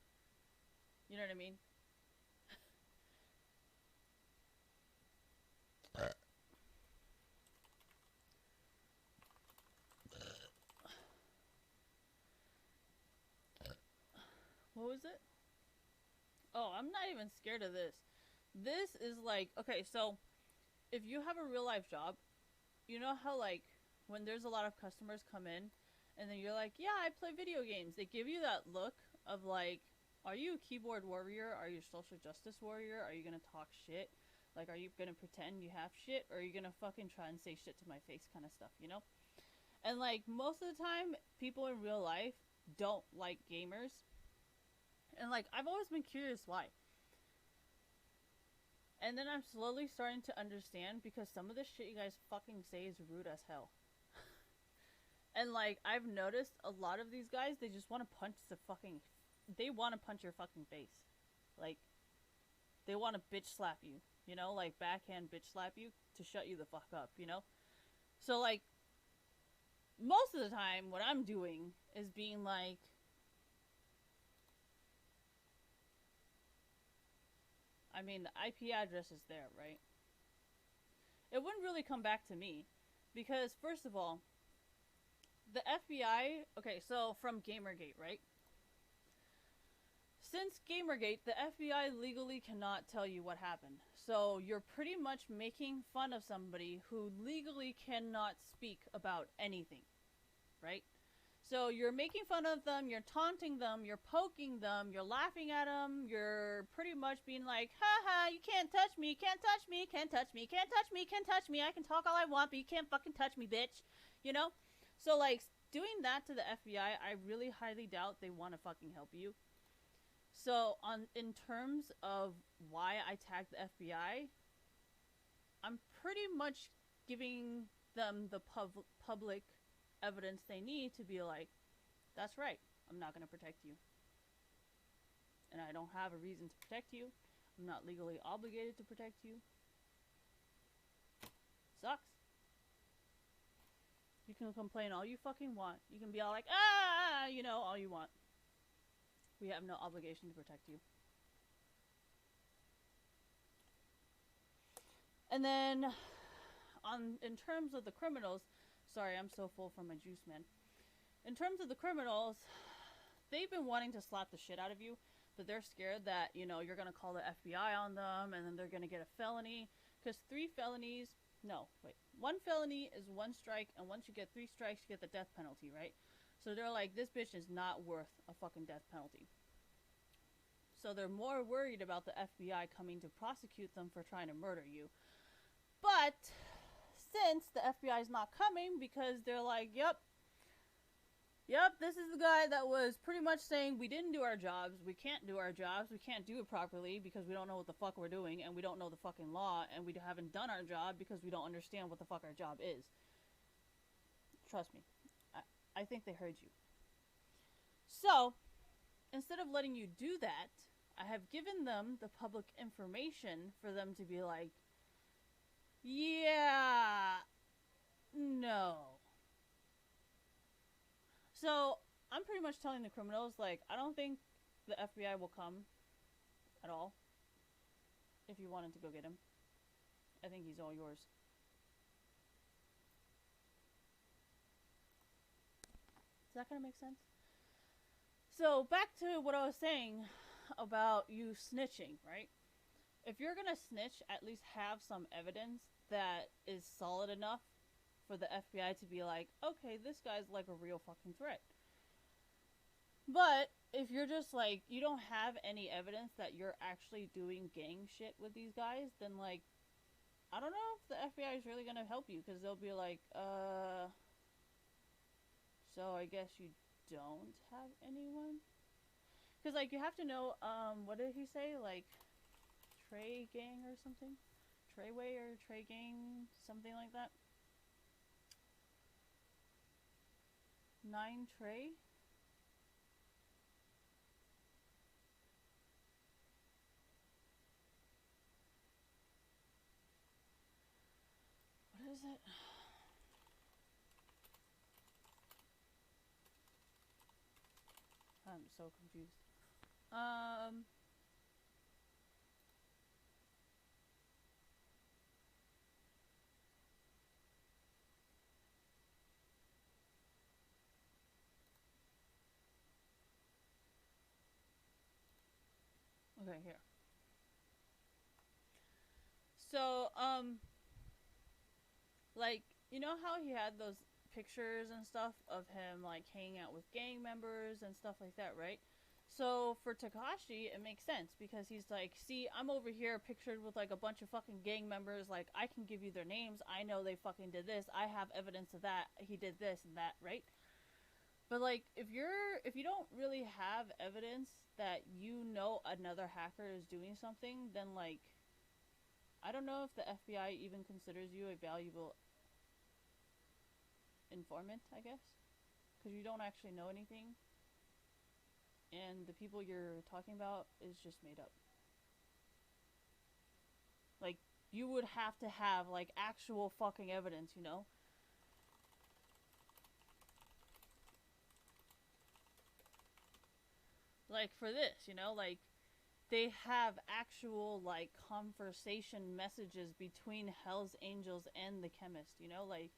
You know what I mean? What was it? Oh, I'm not even scared of this. This is like, okay, so if you have a real life job, you know how, like, when there's a lot of customers come in, and then you're like, yeah, I play video games. They give you that look of like, are you a keyboard warrior? Are you a social justice warrior? Are you gonna talk shit? Like, are you gonna pretend you have shit? Or are you gonna fucking try and say shit to my face kind of stuff, you know? And, like, most of the time, people in real life don't like gamers. And, like, I've always been curious why. And then I'm slowly starting to understand because some of the shit you guys fucking say is rude as hell. And like, I've noticed a lot of these guys, they just want to punch the fucking. They want to punch your fucking face. Like, they want to bitch slap you. You know, like backhand bitch slap you to shut you the fuck up, you know? So, like, most of the time, what I'm doing is being like, I mean, the IP address is there, right? It wouldn't really come back to me. Because, first of all, the FBI, okay, so from Gamergate, right? Since Gamergate, the FBI legally cannot tell you what happened. So you're pretty much making fun of somebody who legally cannot speak about anything, right? So you're making fun of them, you're taunting them, you're poking them, you're laughing at them, you're pretty much being like, haha, you can't touch me, can't touch me, can't touch me, can't touch me, can't touch me, I can talk all I want, but you can't fucking touch me, bitch. You know? So, like, doing that to the FBI, I really highly doubt they want to fucking help you. So, in terms of why I tagged the FBI, I'm pretty much giving them the public evidence they need to be like, that's right, I'm not going to protect you. And I don't have a reason to protect you. I'm not legally obligated to protect you. Sucks. You can complain all you fucking want. You can be all like, you know, all you want. We have no obligation to protect you. And then, in terms of the criminals, sorry, I'm so full from my juice, man. In terms of the criminals, they've been wanting to slap the shit out of you, but they're scared that, you know, you're going to call the FBI on them, and then they're going to get a felony. Because 3 felonies, no, wait. 1 felony is 1 strike, and once you get 3 strikes, you get the death penalty, right? So they're like, this bitch is not worth a fucking death penalty. So they're more worried about the FBI coming to prosecute them for trying to murder you. But since the FBI is not coming because they're like, yep, this is the guy that was pretty much saying we didn't do our jobs, we can't do our jobs, we can't do it properly because we don't know what the fuck we're doing, and we don't know the fucking law, and we haven't done our job because we don't understand what the fuck our job is. Trust me, I think they heard you. So, instead of letting you do that, I have given them the public information for them to be like, yeah, no. So, I'm pretty much telling the criminals, like, I don't think the FBI will come at all if you wanted to go get him. I think he's all yours. Is that gonna make sense? So, back to what I was saying about you snitching, right? If you're gonna snitch, at least have some evidence that is solid enough for the FBI to be like, okay, this guy's like a real fucking threat. But if you're just like, you don't have any evidence that you're actually doing gang shit with these guys, then like, I don't know if the FBI is really gonna help you, because they'll be like, so I guess you don't have anyone? Because like, you have to know, what did he say? Like, Trey Gang or something? Treyway or Trey Gang? Something like that? 9 Trey? What is it? I'm so confused. Okay, here. So, like, you know how he had those pictures and stuff of him, like, hanging out with gang members and stuff like that, right? So, for Takashi, it makes sense, because he's like, see, I'm over here pictured with, like, a bunch of fucking gang members, like, I can give you their names, I know they fucking did this, I have evidence of that, he did this and that, right? But, like, if you don't really have evidence that you know another hacker is doing something, then, like, I don't know if the FBI even considers you a valuable informant, I guess. Because you don't actually know anything. And the people you're talking about is just made up. Like, you would have to have, like, actual fucking evidence, you know? Like, for this, you know? Like, they have actual, like, conversation messages between Hell's Angels and the chemist, you know? Like,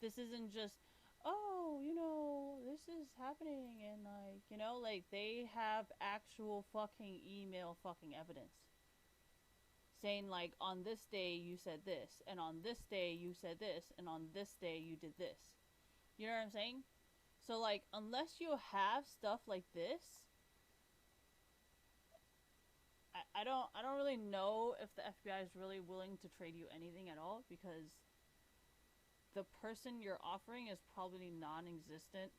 this isn't just, oh, you know, this is happening, and, like, you know? Like, they have actual fucking email fucking evidence. Saying, like, on this day you said this, and on this day you said this, and on this day you did this. You know what I'm saying? So, like, unless you have stuff like this, I don't really know if the FBI is really willing to trade you anything at all, because the person you're offering is probably non-existent,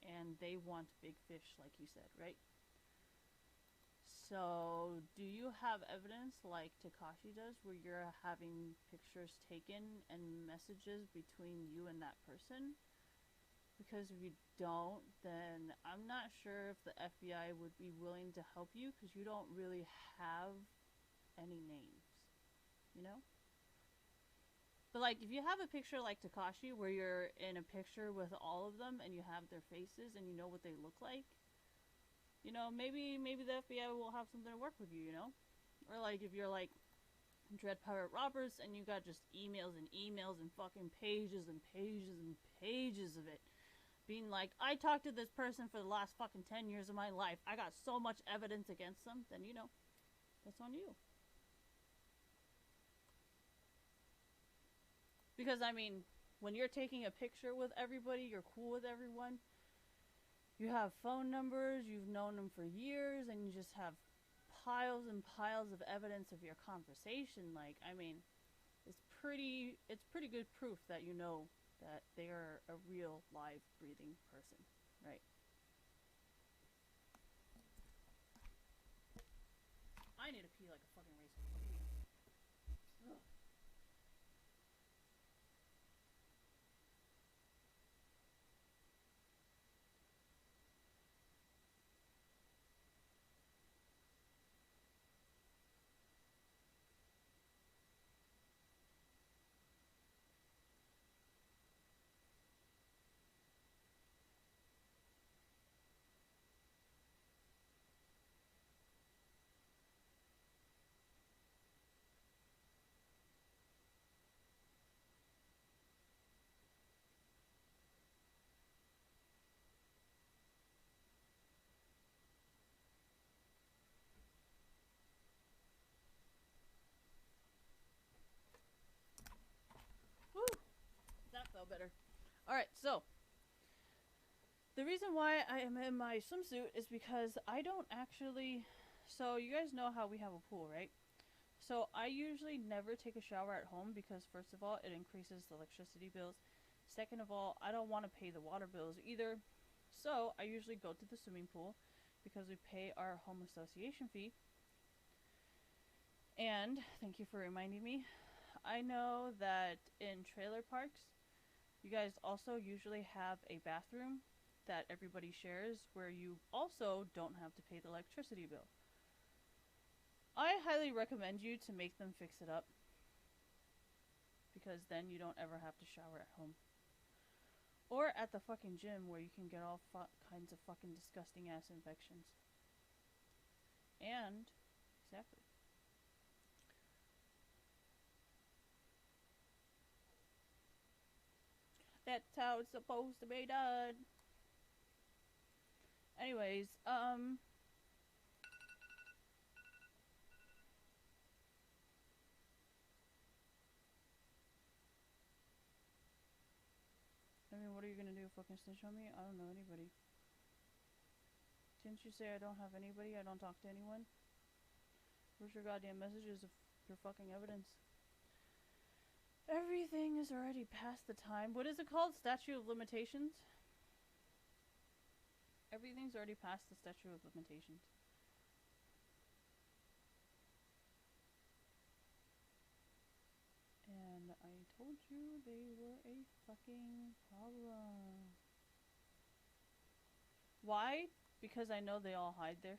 and they want big fish, like you said, right? So, do you have evidence like Takashi does where you're having pictures taken and messages between you and that person? Because if you don't, then I'm not sure if the FBI would be willing to help you, because you don't really have any names, you know? But, like, if you have a picture like Takashi where you're in a picture with all of them and you have their faces and you know what they look like, you know, maybe the FBI will have something to work with you, you know? Or, like, if you're, like, Dread Pirate Roberts and you got just emails and emails and fucking pages and pages and pages of it, being like, I talked to this person for the last fucking 10 years of my life, I got so much evidence against them, then, you know, that's on you. Because, I mean, when you're taking a picture with everybody, you're cool with everyone, you have phone numbers, you've known them for years, and you just have piles and piles of evidence of your conversation. Like, I mean, it's pretty good proof that you know that they are a real, live, breathing person, right? I need to pee like a fucking racist. Ugh. Woo! That felt better. Alright, so the reason why I am in my swimsuit is because I don't actually. So, you guys know how we have a pool, right? So, I usually never take a shower at home because, first of all, it increases the electricity bills. Second of all, I don't want to pay the water bills either. So, I usually go to the swimming pool because we pay our home association fee. And, thank you for reminding me, I know that in trailer parks, you guys also usually have a bathroom that everybody shares where you also don't have to pay the electricity bill. I highly recommend you to make them fix it up, because then you don't ever have to shower at home. Or at the fucking gym where you can get all kinds of fucking disgusting ass infections. And, exactly. That's how it's supposed to be done. Anyways, I mean, what are you gonna do? Fucking snitch on me? I don't know anybody. Didn't you say I don't have anybody? I don't talk to anyone? Where's your goddamn messages of your fucking evidence? Everything is already past the time. What is it called? Statute of limitations? Everything's already past the statute of limitations. Told you they were a fucking problem. Why? Because I know they all hide there.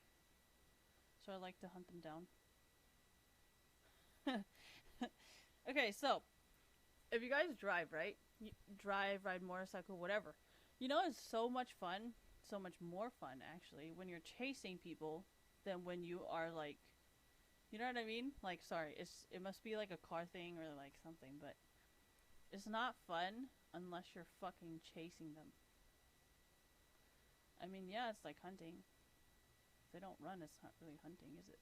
So I like to hunt them down. Okay, so if you guys drive, right? You drive, ride motorcycle, whatever. You know, it's so much fun, so much more fun actually, when you're chasing people than when you are like, you know what I mean? Like, sorry, it must be like a car thing or like something, but it's not fun unless you're fucking chasing them. I mean, yeah, it's like hunting. If they don't run, it's not really hunting, is it?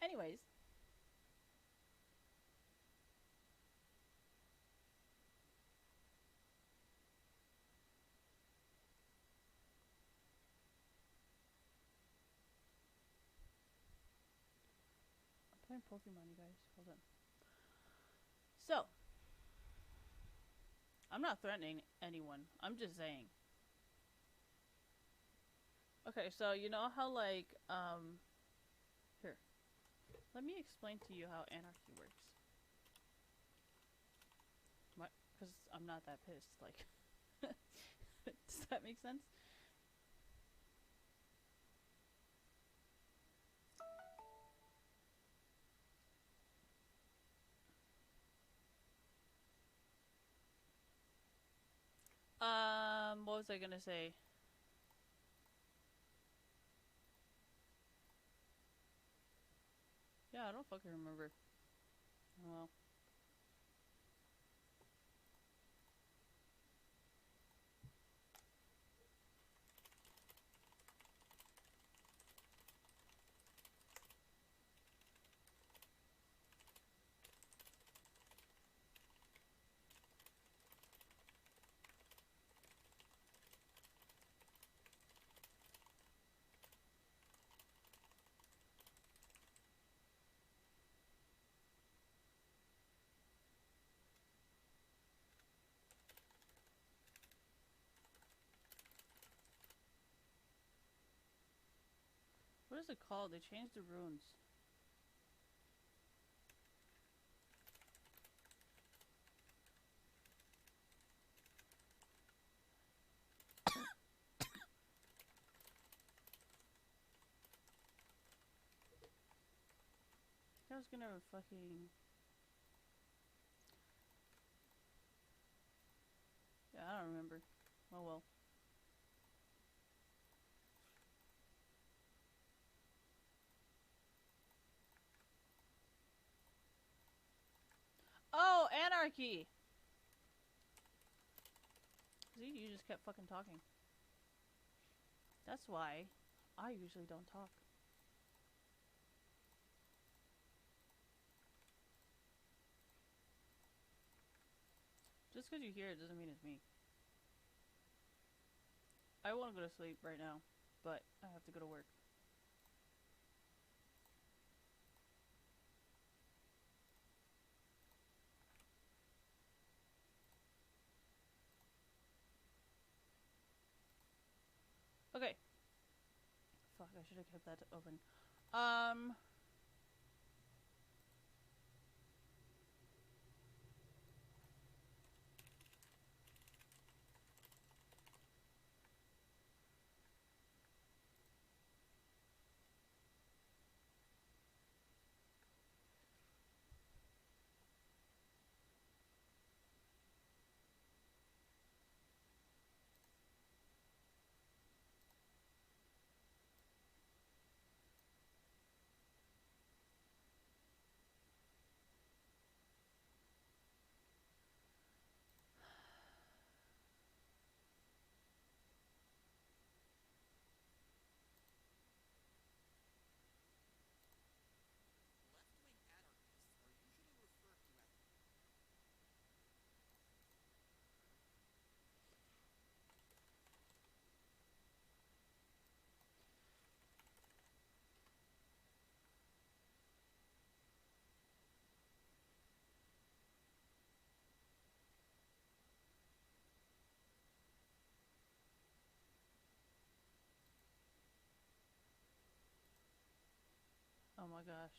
Anyways, I'm playing Pokemon, you guys. Hold on. So, I'm not threatening anyone. I'm just saying. Okay, so you know how like here. Let me explain to you how anarchy works. What? Because I'm not that pissed. Like, does that make sense? What was I gonna say? Yeah, I don't fucking remember. Well, what is it called? They changed the runes. I was gonna fucking. Yeah, I don't remember. Oh well. Oh, anarchy! See, you just kept fucking talking. That's why I usually don't talk. Just because you hear it doesn't mean it's me. I want to go to sleep right now, but I have to go to work. Okay. Fuck, I should have kept that open. Um. Oh my gosh.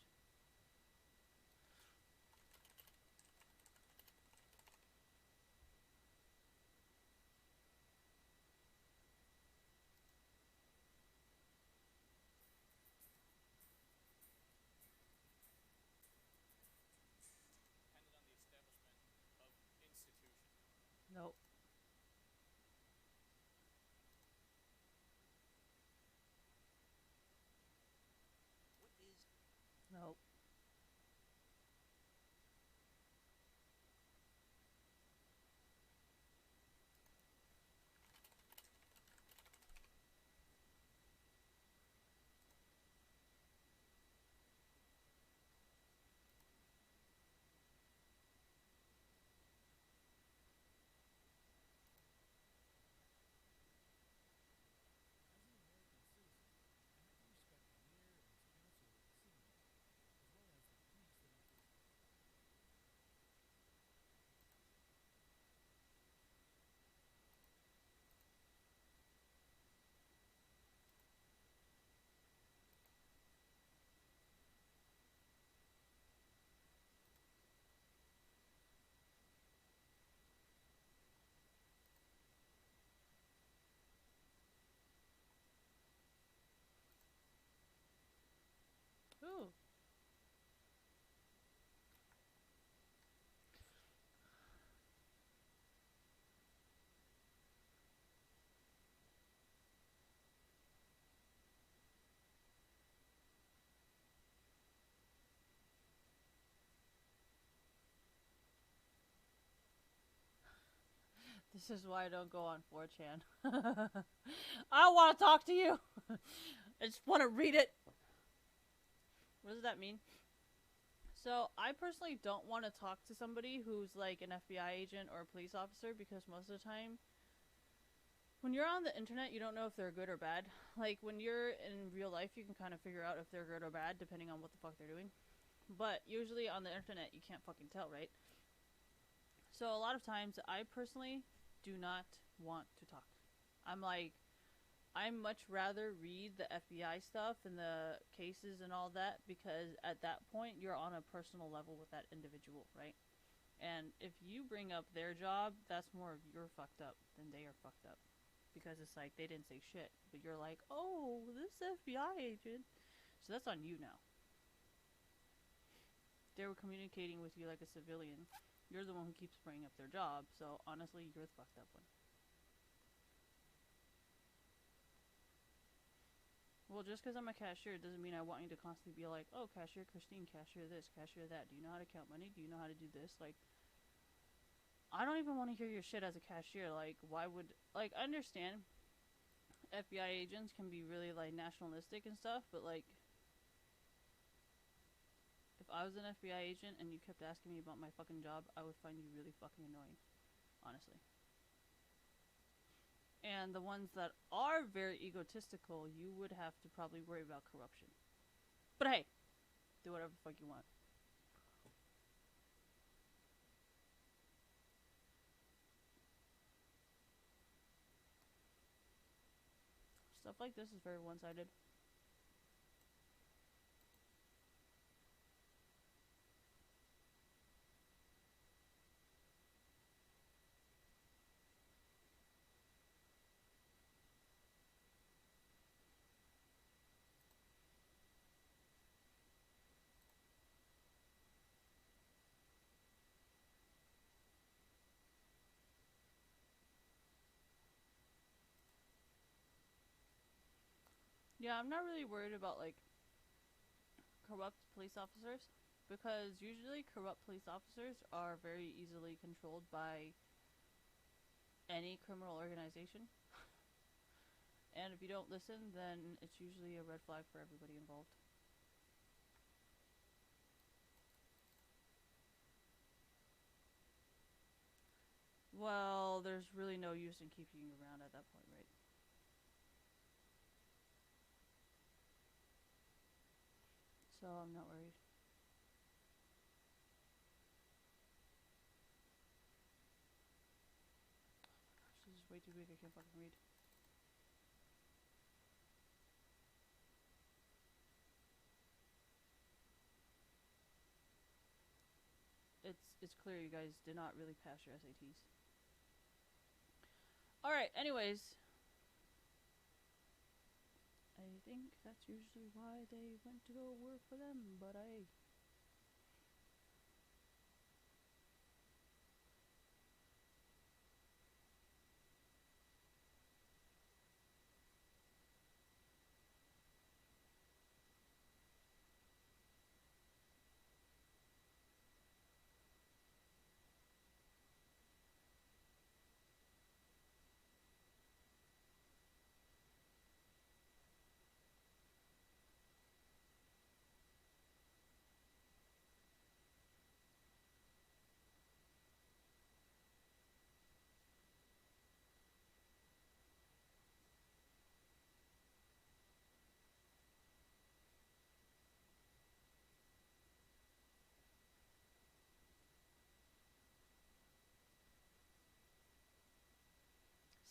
This is why I don't go on 4chan. I don't want to talk to you. I just want to read it. What does that mean? So, I personally don't want to talk to somebody who's like an FBI agent or a police officer because most of the time, when you're on the internet, you don't know if they're good or bad. Like, when you're in real life, you can kind of figure out if they're good or bad depending on what the fuck they're doing. But usually on the internet, you can't fucking tell, right? So, a lot of times, I personally do not want to talk. I'm like, I much rather read the FBI stuff and the cases and all that because at that point you're on a personal level with that individual, right? And if you bring up their job, that's more of you're fucked up than they are fucked up. Because it's like they didn't say shit, but you're like, oh, this FBI agent. So that's on you now. They were communicating with you like a civilian. You're the one who keeps bringing up their job, so honestly, you're the fucked up one. Well, just because I'm a cashier doesn't mean I want you to constantly be like, oh, cashier Christine, cashier this, cashier that. Do you know how to count money? Do you know how to do this? Like, I don't even want to hear your shit as a cashier. Like, why would... Like, I understand FBI agents can be really, like, nationalistic and stuff, but, like, if I was an FBI agent and you kept asking me about my fucking job, I would find you really fucking annoying. Honestly. And the ones that are very egotistical, you would have to probably worry about corruption. But hey, do whatever the fuck you want. Stuff like this is very one-sided. Yeah, I'm not really worried about, like, corrupt police officers. Because usually corrupt police officers are very easily controlled by any criminal organization. And if you don't listen, then it's usually a red flag for everybody involved. Well, there's really no use in keeping you around at that point, right? So I'm not worried. Gosh, this is way too big. I can't fucking read. It's clear you guys did not really pass your SATs. All right. Anyways, I think that's usually why they went to go work for them. But I...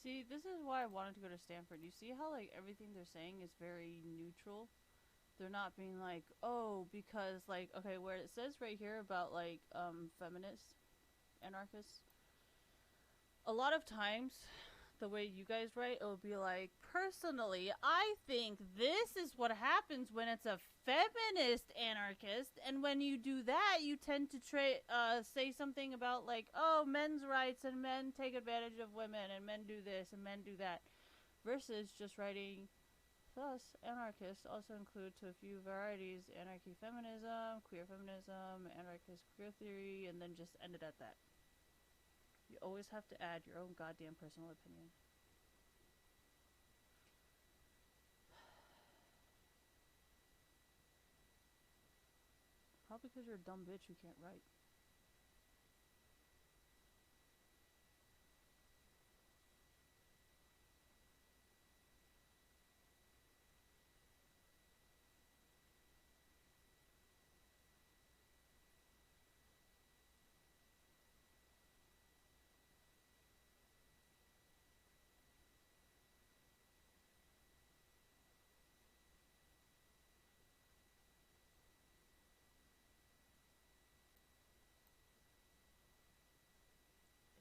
See, this is why I wanted to go to Stanford. You see how, like, everything they're saying is very neutral? They're not being like, oh, because, like, okay, where it says right here about, like, feminists, anarchists, a lot of times, the way you guys write, it'll be like, personally, I think this is what happens when it's a feminist anarchist, and when you do that, you tend to say something about, like, oh, men's rights, and men take advantage of women, and men do this, and men do that, versus just writing, thus, anarchists also include to a few varieties anarchy feminism, queer feminism, anarchist queer theory, and then just end it at that. You always have to add your own goddamn personal opinion. Probably because you're a dumb bitch who can't write.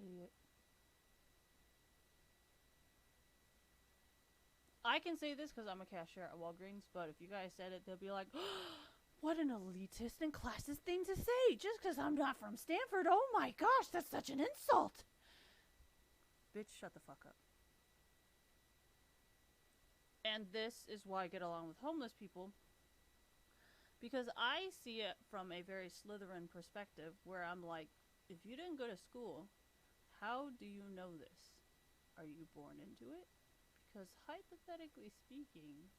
Idiot. I can say this because I'm a cashier at Walgreens, but if you guys said it, they'll be like, what an elitist and classist thing to say, just because I'm not from Stanford. Oh my gosh, that's such an insult. Bitch, shut the fuck up. And this is why I get along with homeless people, because I see it from a very Slytherin perspective, where I'm like, if you didn't go to school, how do you know this? Are you born into it? Because hypothetically speaking,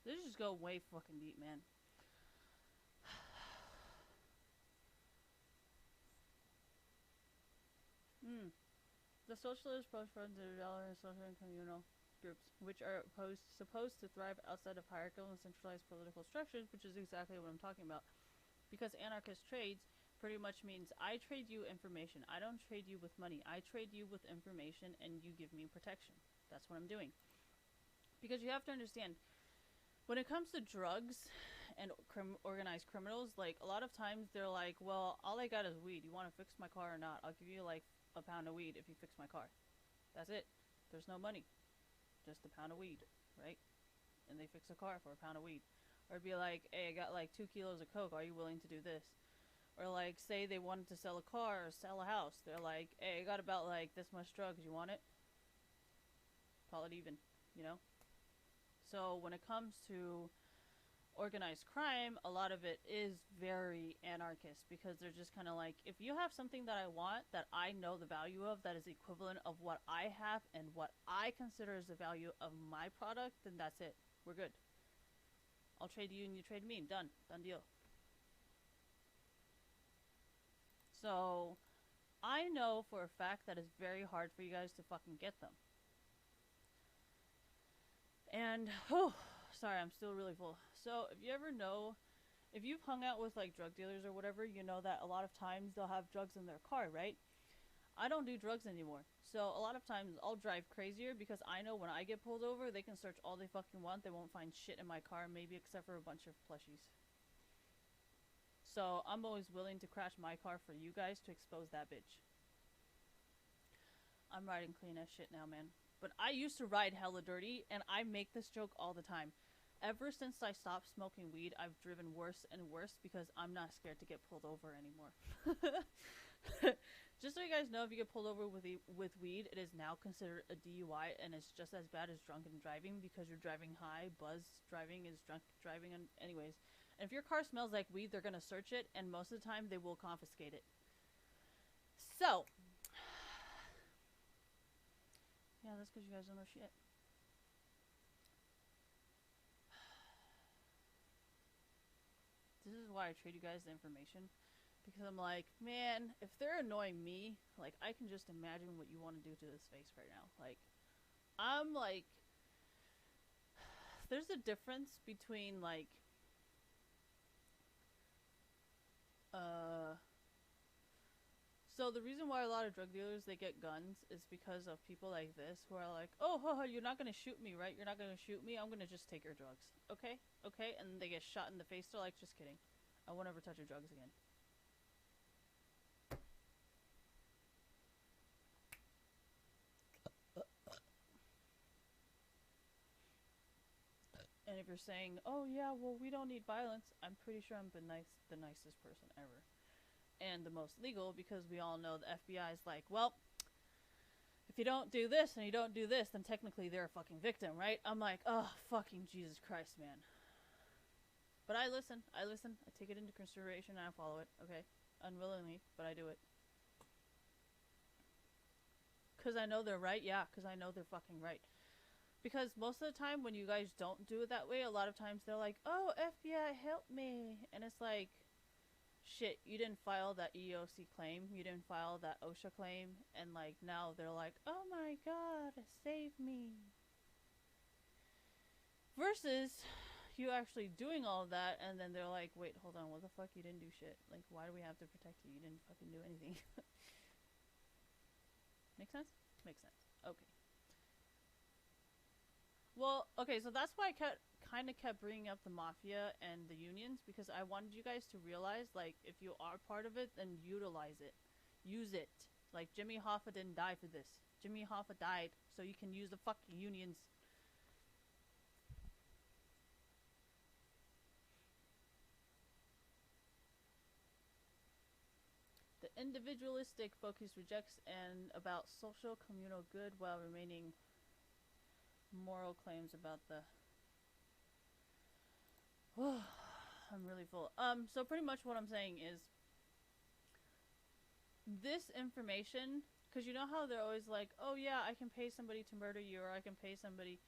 this just go way fucking deep, man. The socialist, post-friends, and social and communal groups, which are supposed to thrive outside of hierarchical and centralized political structures, which is exactly what I'm talking about. Because anarchist trades pretty much means I trade you information. I don't trade you with money. I trade you with information and you give me protection. That's what I'm doing. Because you have to understand, when it comes to drugs and organized criminals, like, a lot of times they're like, well, all I got is weed. You want to fix my car or not? I'll give you like a pound of weed if you fix my car. That's it. There's no money. Just a pound of weed, right? And they fix a car for a pound of weed. Or be like, hey, I got like 2 kilos of coke. Are you willing to do this? Or like, say they wanted to sell a car or sell a house. They're like, hey, I got about like this much drugs. You want it? Call it even, you know? So when it comes to organized crime, a lot of it is very anarchist, because they're just kind of like, if you have something that I want, that I know the value of, that is equivalent of what I have and what I consider is the value of my product, then that's it. We're good. I'll trade you and you trade me. Done deal. So I know for a fact that it's very hard for you guys to fucking get them. And sorry, I'm still really full. So if you ever know, if you've hung out with like drug dealers or whatever, you know that a lot of times they'll have drugs in their car, right? I don't do drugs anymore. So a lot of times I'll drive crazier, because I know when I get pulled over, they can search all they fucking want. They won't find shit in my car, maybe except for a bunch of plushies. So I'm always willing to crash my car for you guys to expose that bitch. I'm riding clean as shit now, man. But I used to ride hella dirty, and I make this joke all the time. Ever since I stopped smoking weed, I've driven worse and worse, because I'm not scared to get pulled over anymore. Just so you guys know, if you get pulled over with weed, it is now considered a DUI, and it's just as bad as drunken driving, because you're driving high. Buzz driving is drunk driving, and anyways. And if your car smells like weed, they're gonna search it, and most of the time they will confiscate it. So, yeah, that's because you guys don't know shit. This is why I trade you guys the information. Because I'm like, man, if they're annoying me, like, I can just imagine what you want to do to this face right now. Like, I'm like, there's a difference between, like, so the reason why a lot of drug dealers, they get guns, is because of people like this, who are like, oh, you're not gonna shoot me, right? You're not gonna shoot me, I'm gonna just take your drugs. Okay? Okay? And they get shot in the face, they're like, just kidding. I won't ever touch your drugs again. And if you're saying, "Oh yeah, well we don't need violence," I'm pretty sure I'm the nicest person ever, and the most legal, because we all know the FBI is like, well, if you don't do this and you don't do this, then technically they're a fucking victim, right? I'm like, oh fucking Jesus Christ, man. But I listen, I take it into consideration and I follow it, okay? Unwillingly, but I do it. Because I know they're right? Yeah, because I know they're fucking right. Because most of the time when you guys don't do it that way, a lot of times they're like, oh, FBI, help me. And it's like, shit, you didn't file that EEOC claim, you didn't file that OSHA claim, and like now they're like, oh my god, save me. Versus you actually doing all of that, and then they're like, wait, hold on, what the fuck, you didn't do shit. Like, why do we have to protect you? You didn't fucking do anything. Make sense? Makes sense. Okay. Well, okay, so that's why I kind of kept bringing up the mafia and the unions, because I wanted you guys to realize, like, if you are part of it, then utilize it. Use it. Like, Jimmy Hoffa didn't die for this. Jimmy Hoffa died so you can use the fucking unions. The individualistic focus rejects and about social communal good while remaining moral claims about the I'm really full. So pretty much what I'm saying is this information, because you know how they're always like, oh yeah, I can pay somebody to murder you, or I can pay somebody,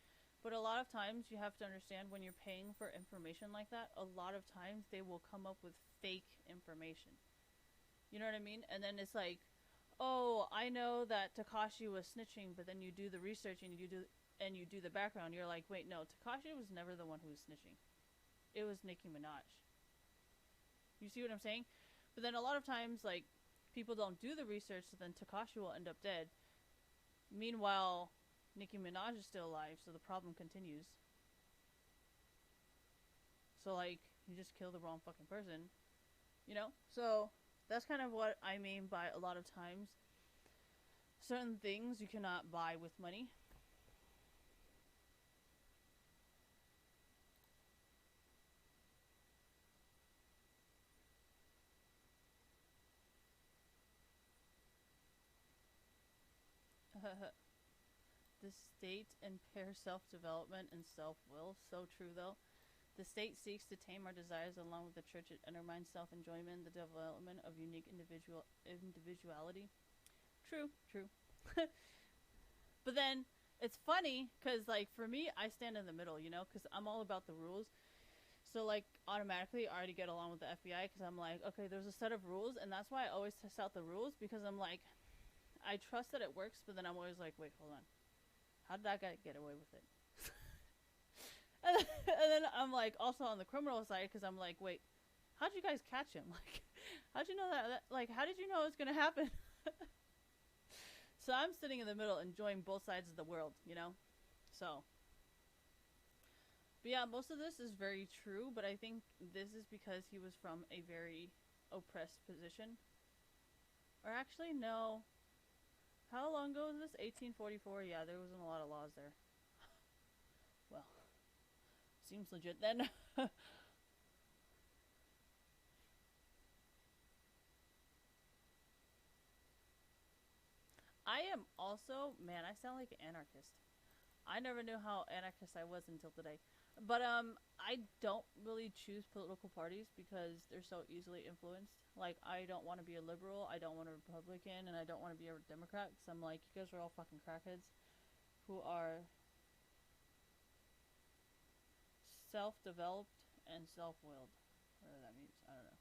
but a lot of times you have to understand, when you're paying for information like that, a lot of times they will come up with fake information. You know what I mean? And then it's like, oh, I know that Takashi was snitching, but then you do the research and you do the background. You're like, wait, no, Takashi was never the one who was snitching. It was Nicki Minaj. You see what I'm saying? But then a lot of times, like, people don't do the research, so then Takashi will end up dead. Meanwhile, Nicki Minaj is still alive, so the problem continues. So, like, you just kill the wrong fucking person. You know? So, that's kind of what I mean by a lot of times. Certain things you cannot buy with money. The state impairs self-development and self-will. So true, though. The state seeks to tame our desires along with the church. It undermines self-enjoyment, the development of unique individuality. True, true. But then it's funny because, like, for me, I stand in the middle, you know, because I'm all about the rules. So, like, automatically, I already get along with the FBI because I'm like, okay, there's a set of rules, and that's why I always test out the rules, because I'm like, I trust that it works, but then I'm always like, wait, hold on. How did that guy get away with it? And then I'm like, also on the criminal side, because I'm like, wait, how'd you guys catch him? Like, how'd you know that? Like, how did you know it was gonna happen? So I'm sitting in the middle, enjoying both sides of the world, you know. So, but yeah, most of this is very true. But I think this is because he was from a very oppressed position. Or actually, no. How long ago was this? 1844. Yeah, there wasn't a lot of laws there. Well, seems legit then. I am also, man, I sound like an anarchist. I never knew how anarchist I was until today. But I don't really choose political parties because they're so easily influenced. Like, I don't want to be a liberal, I don't want a Republican, and I don't want to be a Democrat, because I'm like, you guys are all fucking crackheads who are self-developed and self-willed. Whatever that means, I don't know.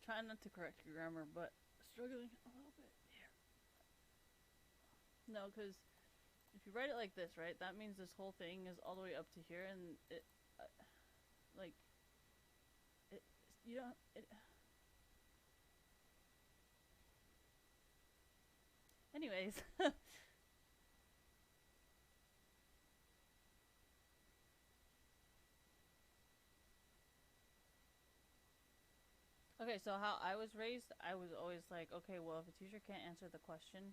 Trying not to correct your grammar, but struggling a little bit here. No, because if you write it like this, right, that means this whole thing is all the way up to here, and it, like, it, you don't, it. Anyways, Okay, so how I was raised, I was always like, okay, well, if a teacher can't answer the question,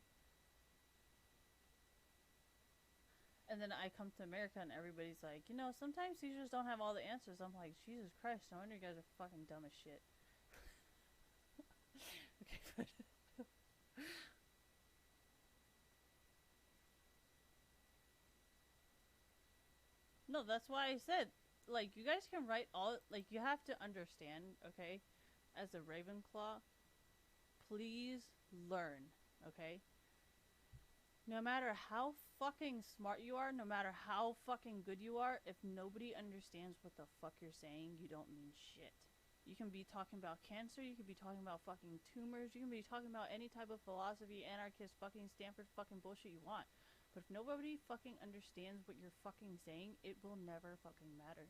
and then I come to America and everybody's like, you know, sometimes teachers don't have all the answers. I'm like, Jesus Christ, no wonder you guys are fucking dumb as shit. Okay, but no, that's why I said, like, you guys can write all, like, you have to understand, okay, as a Ravenclaw, please learn, okay? No matter how fucking smart you are, no matter how fucking good you are, if nobody understands what the fuck you're saying, you don't mean shit. You can be talking about cancer, you can be talking about fucking tumors, you can be talking about any type of philosophy, anarchist, fucking Stanford fucking bullshit you want. But if nobody fucking understands what you're fucking saying, it will never fucking matter.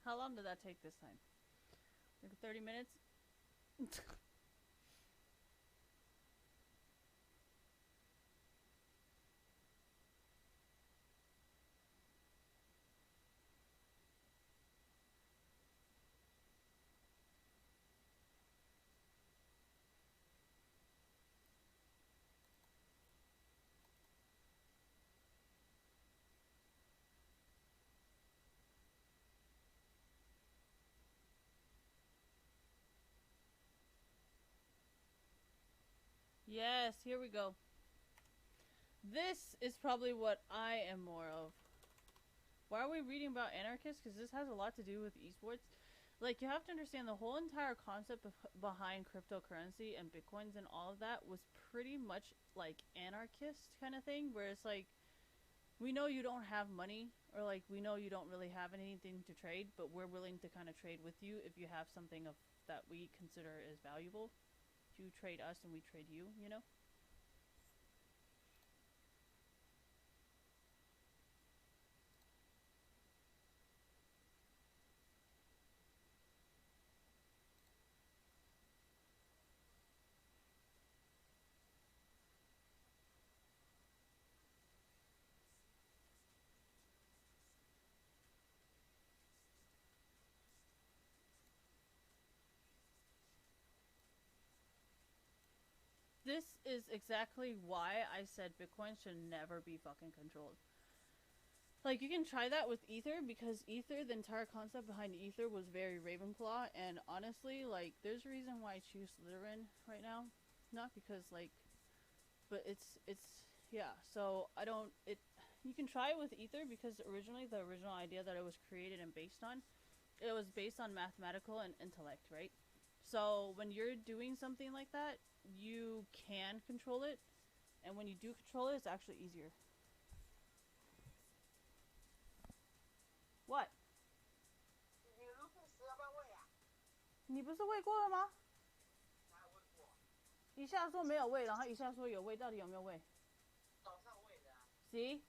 How long did that take this time? Like 30 minutes? Yes, here we go. This is probably what I am more of. Why are we reading about anarchists? Because this has a lot to do with esports. Like, you have to understand the whole entire concept behind cryptocurrency and bitcoins and all of that was pretty much like anarchist kind of thing, where it's like, we know you don't have money, or like, we know you don't really have anything to trade, but we're willing to kind of trade with you if you have something of that we consider as valuable. You trade us and we trade you, you know? This is exactly why I said Bitcoin should never be fucking controlled. Like, you can try that with Ether, because Ether, the entire concept behind Ether was very Ravenclaw, and honestly, like, there's a reason why I choose Slytherin right now. Not because, like, but yeah, so I don't, you can try it with Ether, because originally, the original idea that it was created and based on, it was based on mathematical and intellect, right? So when you're doing something like that, you can control it, and when you do control it, it's actually easier. What? 你不是喂过了吗？一下说没有喂，然后一下说有喂，到底有没有喂？早上喂的啊。行。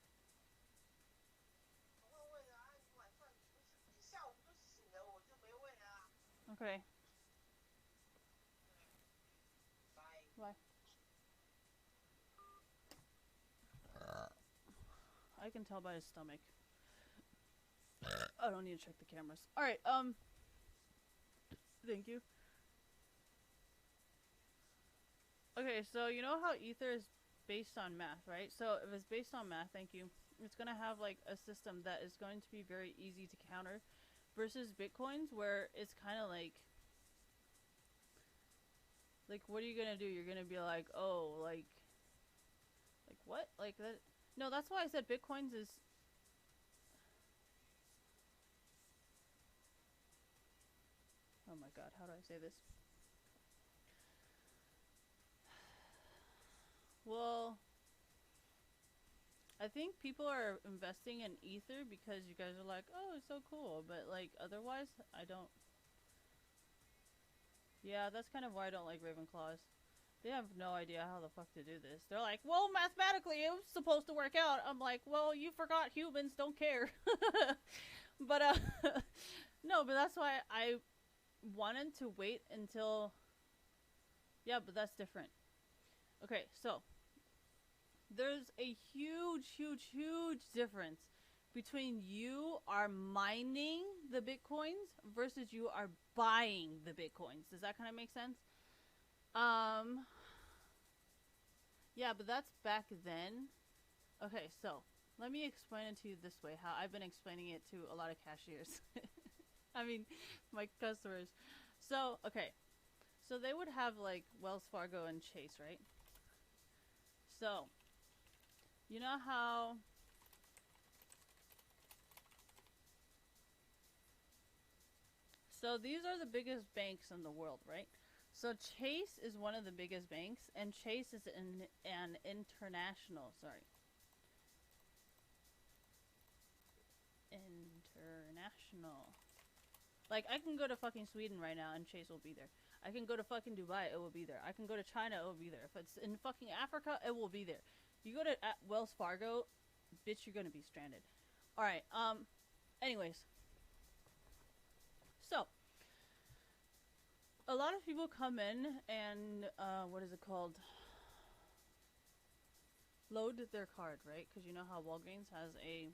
你下午就醒了，我就没喂啊。Okay. Bye. I can tell by his stomach. I don't need to check the cameras. Alright, thank you. Okay, so you know how Ether is based on math, right? So if it's based on math, thank you, it's gonna have like a system that is going to be very easy to counter, versus Bitcoins, where it's kind of like what are you gonna do? You're gonna be like, oh, like what? Like that? No, that's why I said Bitcoins is. Oh my god, how do I say this? Well, I think people are investing in Ether because you guys are like, oh, it's so cool, but like otherwise, I don't. Yeah, that's kind of why I don't like Ravenclaws. They have no idea how the fuck to do this. They're like, well, mathematically, it was supposed to work out. I'm like, well, you forgot humans don't care. But, no, but that's why I wanted to wait until. Yeah, but that's different. Okay, so there's a huge, huge, huge difference between you are mining the bitcoins versus you are buying the bitcoins. Does that kind of make sense? Um, yeah, but that's back then. Okay, so let me explain it to you this way. How I've been explaining it to a lot of cashiers. I mean, my customers. So, okay, so they would have like Wells Fargo and Chase, right? So, you know how. So these are the biggest banks in the world, right? So Chase is one of the biggest banks, and Chase is an international. Sorry, international. Like I can go to fucking Sweden right now, and Chase will be there. I can go to fucking Dubai, it will be there. I can go to China, it will be there. If it's in fucking Africa, it will be there. You go to Wells Fargo, bitch, you're gonna be stranded. All right. Anyways, so a lot of people come in and what is it called? Load their card, right? Because you know how Walgreens has a.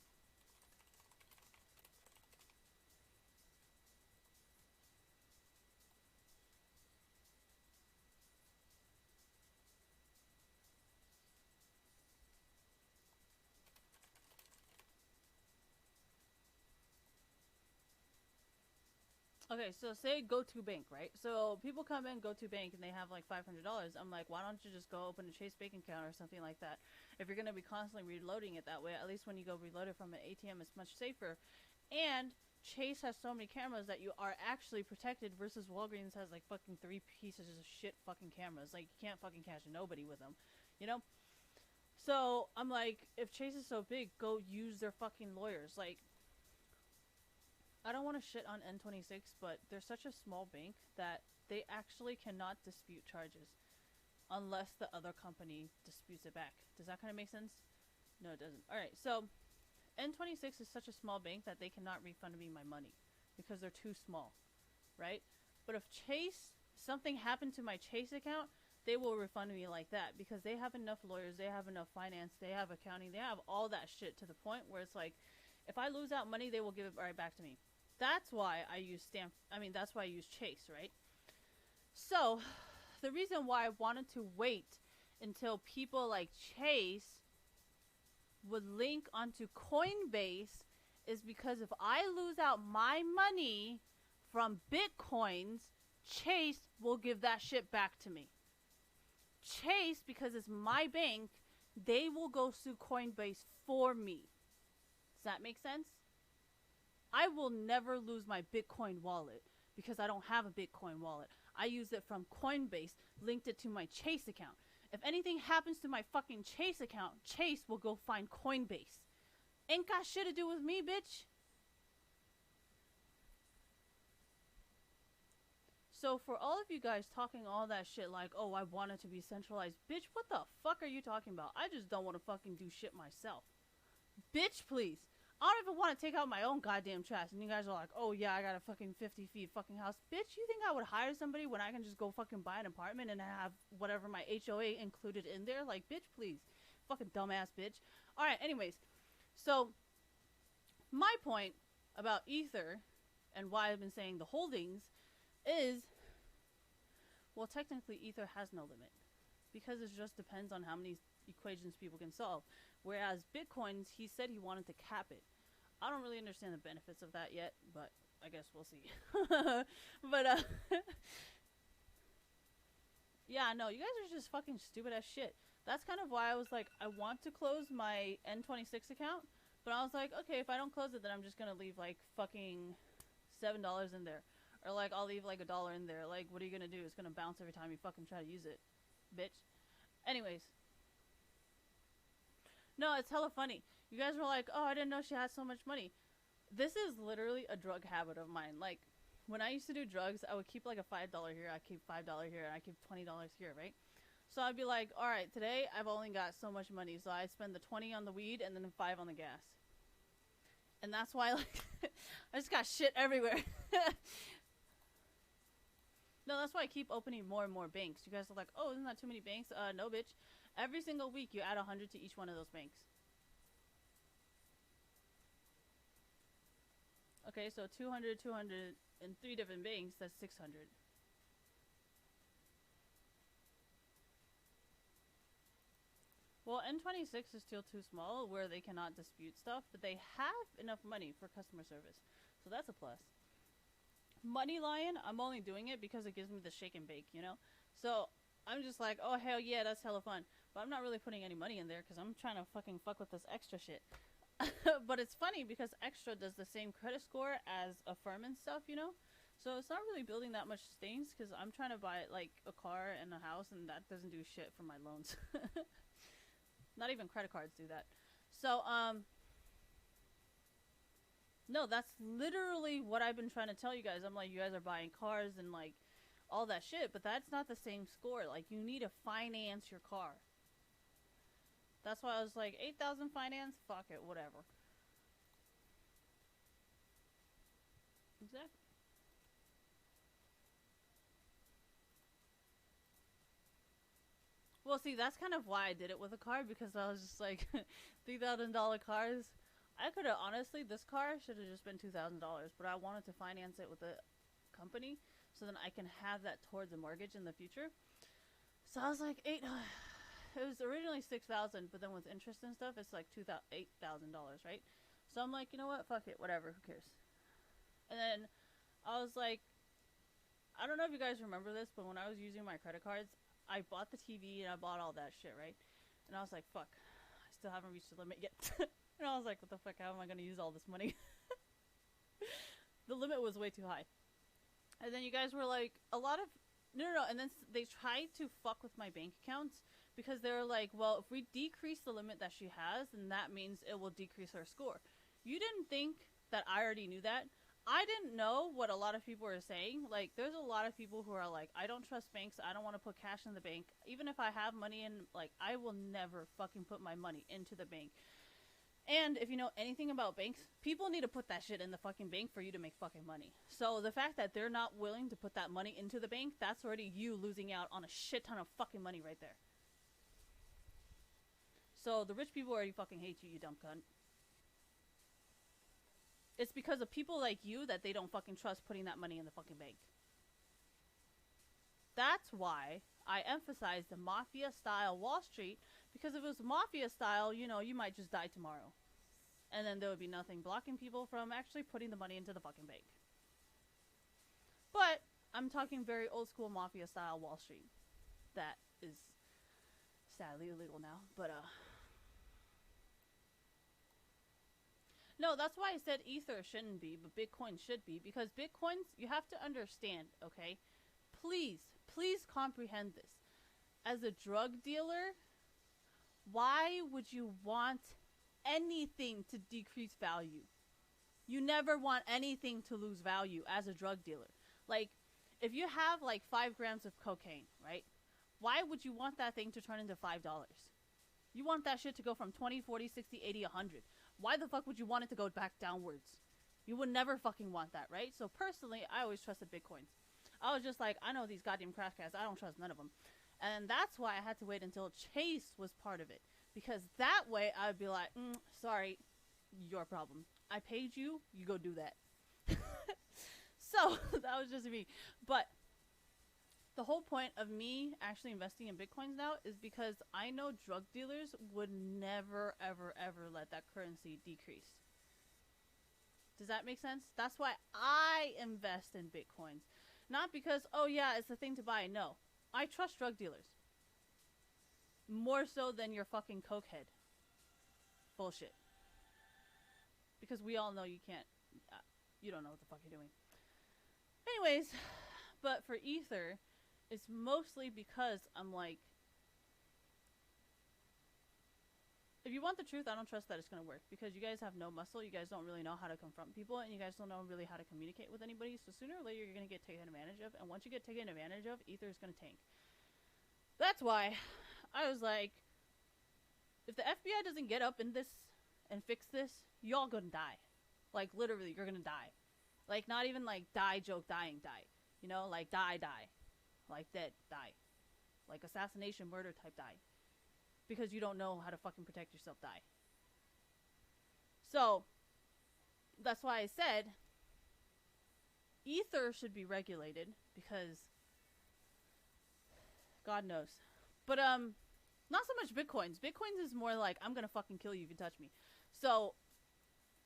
Okay, so say go to bank, right? So people come in, go to bank, and they have like $500. I'm like, why don't you just go open a Chase bank account or something like that? If you're gonna be constantly reloading it that way, at least when you go reload it from an ATM, it's much safer. And Chase has so many cameras that you are actually protected versus Walgreens has like fucking three pieces of shit fucking cameras. Like you can't fucking catch nobody with them, you know? So I'm like, if Chase is so big, go use their fucking lawyers. Like I don't want to shit on N26, but they're such a small bank that they actually cannot dispute charges unless the other company disputes it back. Does that kind of make sense? No, it doesn't. All right, so N26 is such a small bank that they cannot refund me my money because they're too small, right? But if Chase, something happened to my Chase account, they will refund me like that because they have enough lawyers, they have enough finance, they have accounting, they have all that shit to the point where it's like, if I lose out money, they will give it right back to me. That's why I use that's why I use Chase, right? So, the reason why I wanted to wait until people like Chase would link onto Coinbase is because if I lose out my money from Bitcoins, Chase will give that shit back to me. Chase, because it's my bank, they will go sue Coinbase for me. Does that make sense? I will never lose my Bitcoin wallet because I don't have a Bitcoin wallet. I use it from Coinbase, linked it to my Chase account. If anything happens to my fucking Chase account, Chase will go find Coinbase. Ain't got shit to do with me, bitch. So for all of you guys talking all that shit like, oh, I want it to be centralized, bitch, what the fuck are you talking about? I just don't want to fucking do shit myself. Bitch, please. I don't even want to take out my own goddamn trash. And you guys are like, oh yeah, I got a fucking 50 feet fucking house. Bitch, you think I would hire somebody when I can just go fucking buy an apartment and have whatever my HOA included in there? Like, bitch, please. Fucking dumbass bitch. Alright, anyways. So, my point about Ether and why I've been saying the holdings is, well, technically Ether has no limit. Because it just depends on how many equations people can solve. Whereas Bitcoins, he said he wanted to cap it. I don't really understand the benefits of that yet, but I guess we'll see. But, yeah, no, you guys are just fucking stupid as shit. That's kind of why I was like, I want to close my N26 account, but I was like, okay, if I don't close it, then I'm just gonna leave like fucking $7 in there. Or like, I'll leave like $1 in there. Like, what are you gonna do? It's gonna bounce every time you fucking try to use it. Bitch. Anyways. No, it's hella funny. You guys were like, oh, I didn't know she had so much money. This is literally a drug habit of mine. Like, When I used to do drugs, I would keep like a $5 here, I keep $5 here, and I keep $20 here, right? So I'd be like, all right, today I've only got so much money, so I spend the 20 on the weed and then 5 on the gas. And that's why, like, I just got shit everywhere. No, that's why I keep opening more and more banks. You guys are like, oh, isn't that too many banks? No, bitch. Every single week, you add 100 to each one of those banks. Okay, so 200, 200, and 3 different banks, that's 600. Well, N26 is still too small where they cannot dispute stuff, but they have enough money for customer service. So that's a plus. Money Lion, I'm only doing it because it gives me the shake and bake, you know? So I'm just like, oh, hell yeah, that's hella fun. But I'm not really putting any money in there because I'm trying to fucking fuck with this extra shit. But it's funny because extra does the same credit score as Affirm and stuff, you know? So it's not really building that much stains because I'm trying to buy like a car and a house and that doesn't do shit for my loans. Not even credit cards do that. So, no, that's literally what I've been trying to tell you guys. I'm like, you guys are buying cars and like all that shit, but that's not the same score. Like, you need to finance your car. That's why I was like, 8,000 finance? Fuck it, whatever. Exactly. Well, see, that's kind of why I did it with a car because I was just like, $3,000 cars. I could have honestly, this car should have just been $2,000, but I wanted to finance it with a company so then I can have that towards a mortgage in the future. So I was like, eight. It was originally 6,000, but then with interest and stuff, it's like $8,000, right? So I'm like, you know what? Fuck it, whatever. Who cares? And then I was like, I don't know if you guys remember this, but when I was using my credit cards, I bought the TV and I bought all that shit, right? And I was like, fuck, I still haven't reached the limit yet. And I was like, what the fuck? How am I gonna use all this money? The limit was way too high. And then you guys were like, a lot of no. And then they tried to fuck with my bank accounts because they were like, well, if we decrease the limit that she has, then that means it will decrease her score. You didn't think that I already knew that. I didn't know what a lot of people were saying. Like, there's a lot of people who are like, I don't trust banks. I don't want to put cash in the bank. Even if I have money in, like, I will never fucking put my money into the bank. And if you know anything about banks, people need to put that shit in the fucking bank for you to make fucking money. So the fact that they're not willing to put that money into the bank, that's already you losing out on a shit ton of fucking money right there. So the rich people already fucking hate you, you dumb cunt. It's because of people like you that they don't fucking trust putting that money in the fucking bank. That's why I emphasize the mafia style Wall Street, because if it was mafia style, you know, you might just die tomorrow. And then there would be nothing blocking people from actually putting the money into the fucking bank. But I'm talking very old school mafia style Wall Street. That is sadly illegal now, but no, that's why I said Ether shouldn't be, but Bitcoin should be, because Bitcoins, you have to understand, okay? Please comprehend this. As a drug dealer, why would you want anything to decrease value? You never want anything to lose value as a drug dealer. Like, if you have like 5 grams of cocaine, right? Why would you want that thing to turn into $5? You want that shit to go from 20, 40, 60, 80, 100. Why the fuck would you want it to go back downwards? You would never fucking want that, right? So personally, I always trusted Bitcoins. I was just like, I know these goddamn crash cats. I don't trust none of them. And that's why I had to wait until Chase was part of it. Because that way I would be like, sorry, your problem. I paid you, you go do that. So that was just me. But the whole point of me actually investing in Bitcoins now is because I know drug dealers would never, ever, ever let that currency decrease. Does that make sense? That's why I invest in Bitcoins. Not because, oh yeah, it's the thing to buy. No. I trust drug dealers. More so than your fucking cokehead. Bullshit. Because we all know you can't, you don't know what the fuck you're doing. Anyways, but for Ether, it's mostly because I'm like, if you want the truth, I don't trust that it's gonna work because you guys have no muscle. You guys don't really know how to confront people, and you guys don't know really how to communicate with anybody. So sooner or later, you're gonna get taken advantage of, and once you get taken advantage of, Ether is gonna tank. That's why I was like, if the FBI doesn't get up in this and fix this, y'all gonna die. Like literally, you're gonna die. Like not even like die joke dying die. You know, like die. Like dead die. Like assassination murder type die. Because you don't know how to fucking protect yourself die. So, that's why I said Ether should be regulated because God knows. But not so much Bitcoins. Bitcoins is more like I'm gonna fucking kill you if you touch me. So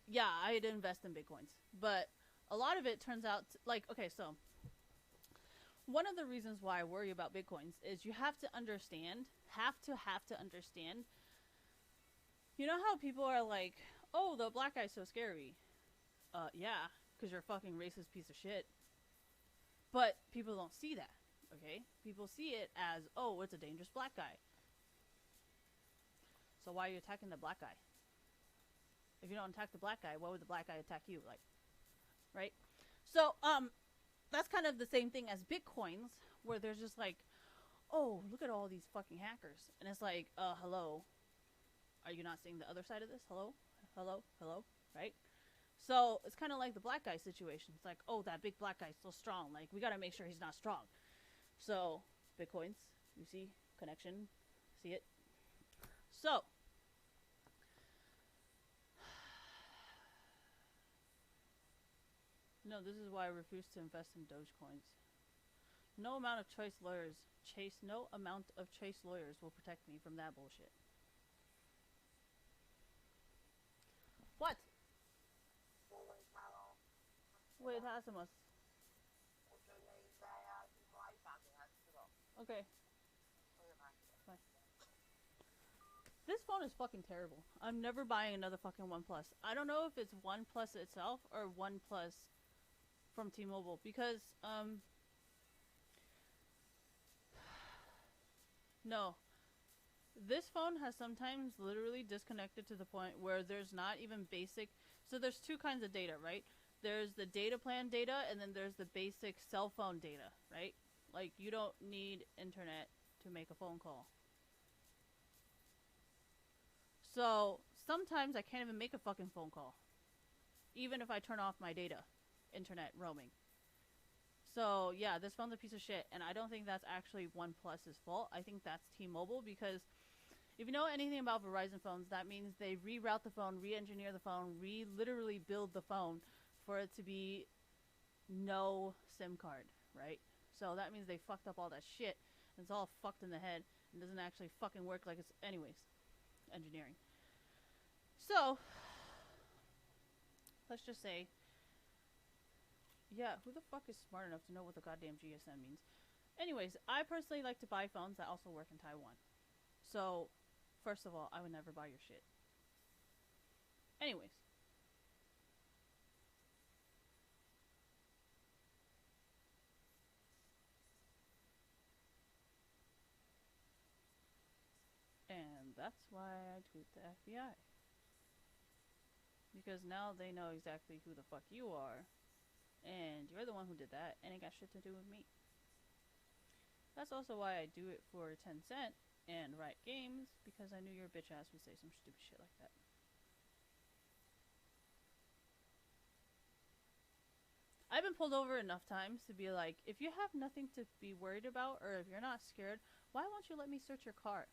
yeah, I'd invest in Bitcoins. But a lot of it turns out like okay, so one of the reasons why I worry about Bitcoins is you have to understand, have to understand. You know how people are like, oh, the black guy's so scary. Yeah, because you're a fucking racist piece of shit. But people don't see that, okay? People see it as, oh, it's a dangerous black guy. So why are you attacking the black guy? If you don't attack the black guy, why would the black guy attack you? Like, right? So, that's kind of the same thing as Bitcoins, where there's just like, oh, look at all these fucking hackers. And it's like, hello? Are you not seeing the other side of this? Hello? Hello? Hello? Right? So, it's kind of like the black guy situation. It's like, oh, that big black guy's so strong. Like, we gotta make sure he's not strong. So, Bitcoins, you see? Connection. See it? So, no, this is why I refuse to invest in Dogecoins. No amount of choice lawyers will protect me from that bullshit. What? Wait, Hasimus. Okay. Bye. This phone is fucking terrible. I'm never buying another fucking OnePlus. I don't know if it's OnePlus itself or OnePlus from T-Mobile because, no. This phone has sometimes literally disconnected to the point where there's not even basic. So there's two kinds of data, right? There's the data plan data and then there's the basic cell phone data, right? Like you don't need internet to make a phone call. So sometimes I can't even make a fucking phone call. Even if I turn off my data, internet roaming. So yeah, this phone's a piece of shit, and I don't think that's actually OnePlus's fault. I think that's T-Mobile because if you know anything about Verizon phones, that means they reroute the phone, re-engineer the phone, literally build the phone for it to be no SIM card, right? So that means they fucked up all that shit, and it's all fucked in the head, and doesn't actually fucking work like it's, anyways, engineering. So, let's just say, yeah, who the fuck is smart enough to know what the goddamn GSM means? Anyways, I personally like to buy phones that also work in Taiwan. So, first of all, I would never buy your shit. Anyways. And that's why I tweet the FBI. Because now they know exactly who the fuck you are. And you're the one who did that, and it got shit to do with me. That's also why I do it for Tencent and Riot Games, because I knew your bitch ass would say some stupid shit like that. I've been pulled over enough times to be like, if you have nothing to be worried about, or if you're not scared, why won't you let me search your car?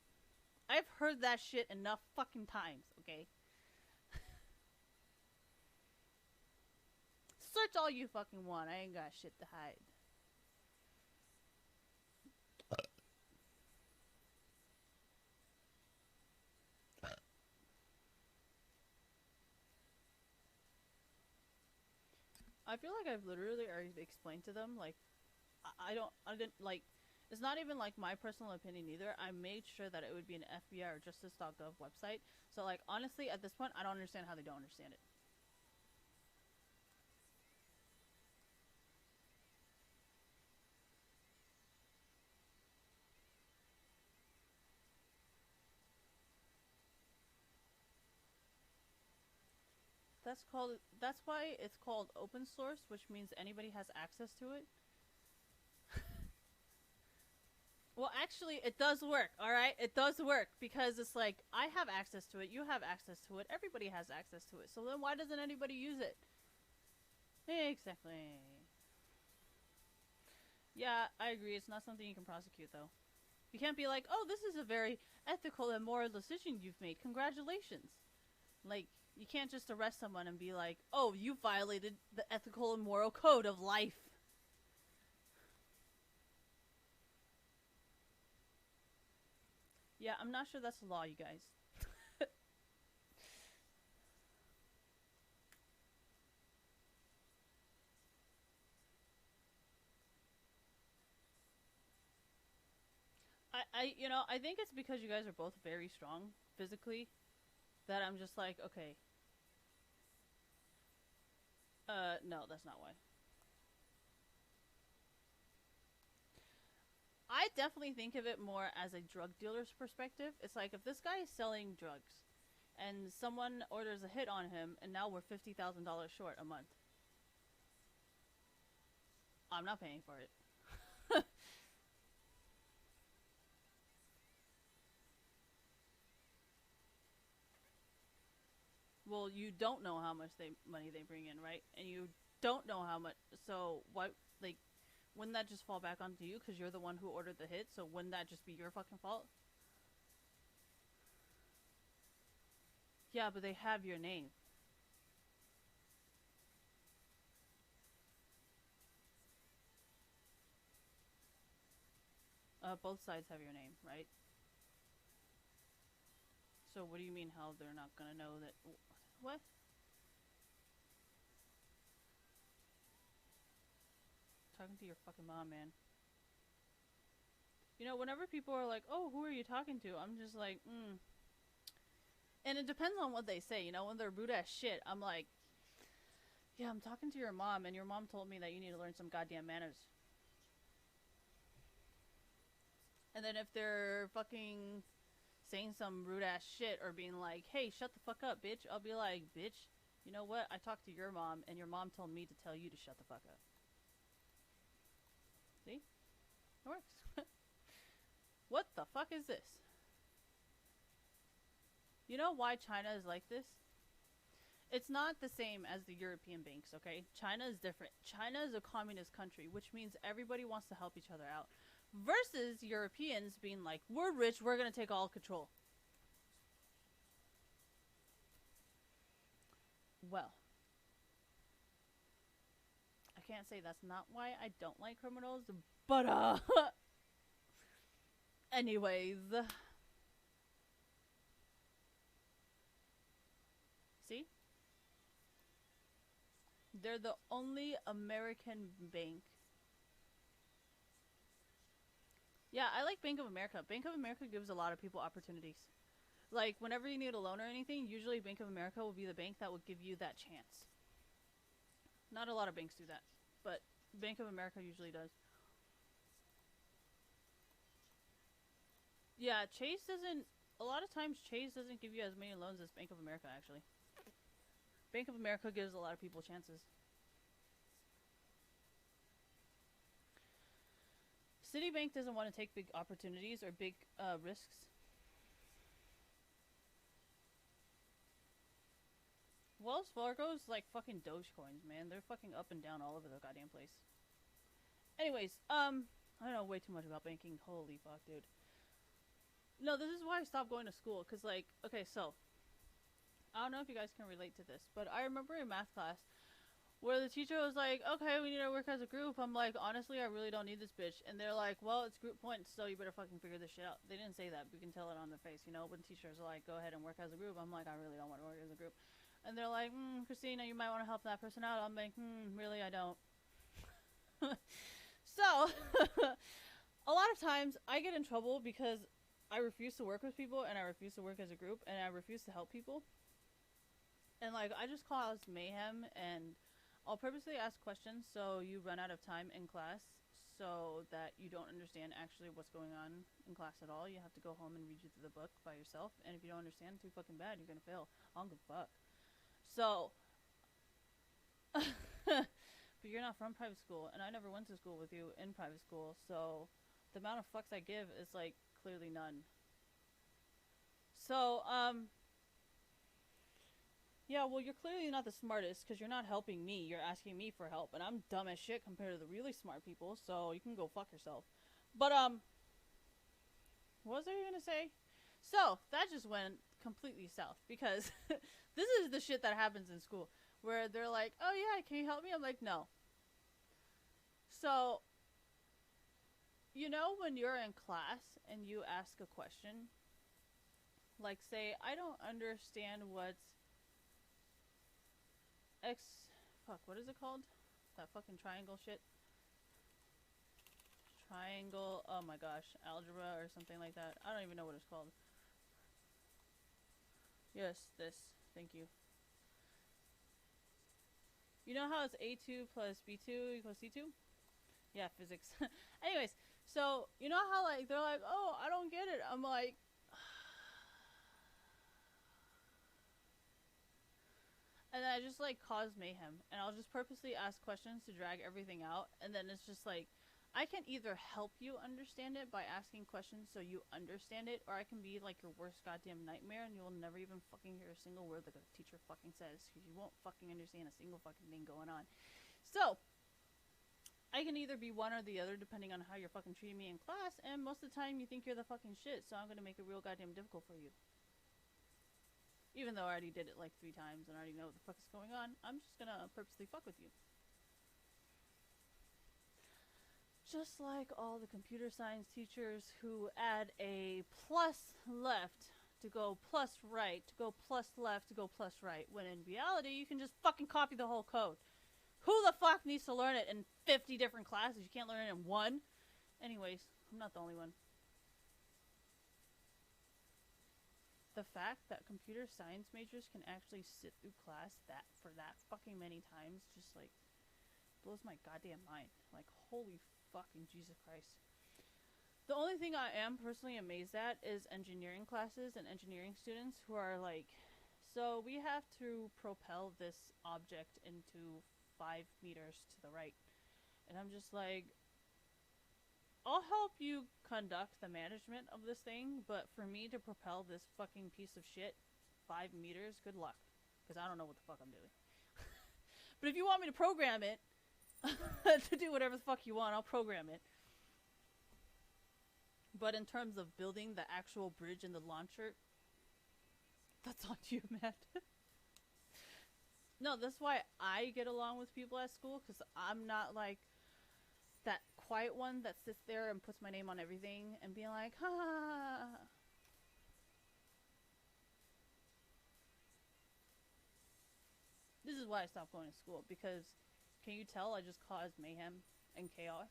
I've heard that shit enough fucking times, okay? Search all you fucking want. I ain't got shit to hide. I feel like I've literally already explained to them, like, I didn't, like, it's not even, like, my personal opinion either. I made sure that it would be an FBI or justice.gov website. So, like, honestly, at this point, I don't understand how they don't understand it. That's why it's called open source, which means anybody has access to it. Well, actually, it does work, alright? It does work, because it's like, I have access to it, you have access to it, everybody has access to it, so then why doesn't anybody use it? Exactly. Yeah, I agree, it's not something you can prosecute, though. You can't be like, oh, this is a very ethical and moral decision you've made, congratulations. Like, you can't just arrest someone and be like, oh, you violated the ethical and moral code of life. Yeah, I'm not sure that's the law, you guys. I think it's because you guys are both very strong physically that I'm just like, okay. No, that's not why. I definitely think of it more as a drug dealer's perspective. It's like if this guy is selling drugs and someone orders a hit on him and now we're $50,000 short a month. I'm not paying for it. Well, you don't know how much money they bring in, right? And you don't know how much. So what? Like, wouldn't that just fall back onto you because you're the one who ordered the hit? So wouldn't that just be your fucking fault? Yeah, but they have your name. Both sides have your name, right? So what do you mean how they're not gonna know that? What? Talking to your fucking mom, man. Whenever people are like, "Oh, who are you talking to?" I'm just like, And it depends on what they say. When they're rude as shit, I'm like, "Yeah, I'm talking to your mom, and your mom told me that you need to learn some goddamn manners." And then if they're fucking saying some rude ass shit or being like, "Hey, shut the fuck up, bitch," I'll be like, "Bitch, you know what? I talked to your mom, and your mom told me to tell you to shut the fuck up." See? It works. What the fuck is this? You know why China is like this? It's not the same as the European banks, okay? China is different. China is a communist country, which means everybody wants to help each other out. Versus Europeans being like, we're rich, we're gonna take all control. Well, I can't say that's not why I don't like criminals, but anyways. See? They're the only American bank. Yeah, I like Bank of America. Bank of America gives a lot of people opportunities. Like, whenever you need a loan or anything, usually Bank of America will be the bank that will give you that chance. Not a lot of banks do that, but Bank of America usually does. Yeah, Chase doesn't. A lot of times, Chase doesn't give you as many loans as Bank of America, actually. Bank of America gives a lot of people chances. Citibank doesn't want to take big opportunities or big risks. Wells Fargo's like fucking Dogecoins, man. They're fucking up and down all over the goddamn place. Anyways, I don't know way too much about banking. Holy fuck, dude. No, this is why I stopped going to school. Cause like, okay, so I don't know if you guys can relate to this, but I remember in math class where the teacher was like, "Okay, we need to work as a group." I'm like, honestly, I really don't need this bitch. And they're like, "Well, it's group points, so you better fucking figure this shit out." They didn't say that, but we can tell it on their face, When teachers are like, "Go ahead and work as a group," I'm like, I really don't want to work as a group. And they're like, "Christina, you might want to help that person out." I'm like, really, I don't. So, a lot of times I get in trouble because I refuse to work with people and I refuse to work as a group and I refuse to help people. And like I just cause mayhem and I'll purposely ask questions so you run out of time in class so that you don't understand actually what's going on in class at all. You have to go home and read you through the book by yourself. And if you don't understand, too fucking bad, you're gonna fail. I don't give a fuck. So But you're not from private school, and I never went to school with you in private school, so the amount of fucks I give is like clearly none. So, yeah, well, you're clearly not the smartest because you're not helping me. You're asking me for help, and I'm dumb as shit compared to the really smart people, so you can go fuck yourself. But, what was I gonna say? So, that just went completely south because this is the shit that happens in school where they're like, oh yeah, can you help me? I'm like, no. So, you know, when you're in class and you ask a question, like, say, I don't understand what's X. Fuck, what is it called? That fucking triangle shit? Triangle. Oh my gosh. Algebra or something like that. I don't even know what it's called. Yes, this. Thank you. You know how it's A2 plus B2 equals C2? Yeah, physics. Anyways, so, you know how, like, they're like, oh, I don't get it. I'm like, and I just like cause mayhem, and I'll just purposely ask questions to drag everything out, and then it's just like I can either help you understand it by asking questions so you understand it, or I can be like your worst goddamn nightmare and you'll never even fucking hear a single word that the teacher fucking says because you won't fucking understand a single fucking thing going on. So I can either be one or the other depending on how you're fucking treating me in class, and most of the time you think you're the fucking shit, so I'm gonna make it real goddamn difficult for you. Even though I already did it like 3 times and I already know what the fuck is going on, I'm just gonna purposely fuck with you. Just like all the computer science teachers who add a plus left to go plus right, to go plus left, to go plus right, when in reality you can just fucking copy the whole code. Who the fuck needs to learn it in 50 different classes? You can't learn it in one? Anyways, I'm not the only one. The fact that computer science majors can actually sit through class for that fucking many times just like blows my goddamn mind. Like, holy fucking Jesus Christ. The only thing I am personally amazed at is engineering classes and engineering students who are like, so we have to propel this object into 5 meters to the right. And I'm just like, I'll help you conduct the management of this thing, but for me to propel this fucking piece of shit 5 meters, good luck. Because I don't know what the fuck I'm doing. But if you want me to program it, to do whatever the fuck you want, I'll program it. But in terms of building the actual bridge and the launcher, that's on you, man. No, that's why I get along with people at school, because I'm not like that quiet one that sits there and puts my name on everything and being like, ha ha ha. This is why I stopped going to school, because can you tell I just caused mayhem and chaos?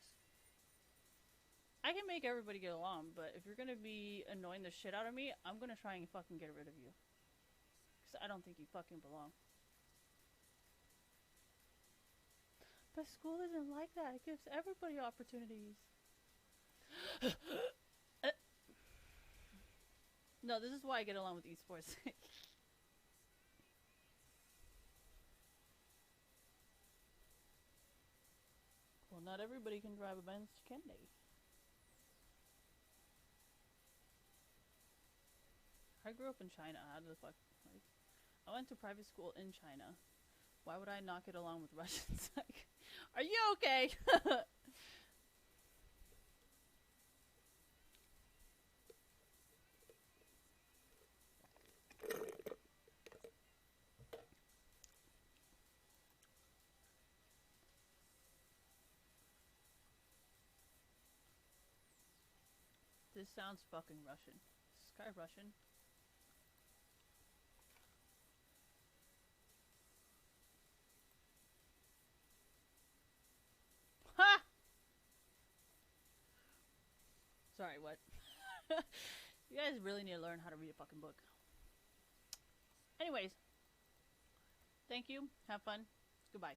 I can make everybody get along, but if you're gonna be annoying the shit out of me, I'm gonna try and fucking get rid of you. Because I don't think you fucking belong. But school isn't like that. It gives everybody opportunities. No, this is why I get along with esports. Well, not everybody can drive a Benz, can they? I grew up in China. How the fuck? Like, I went to private school in China. Why would I not get along with Russians? Like, are you okay? This sounds fucking Russian. Is this guy Russian? Ha! Sorry, what? You guys really need to learn how to read a fucking book. Anyways, thank you. Have fun. Goodbye.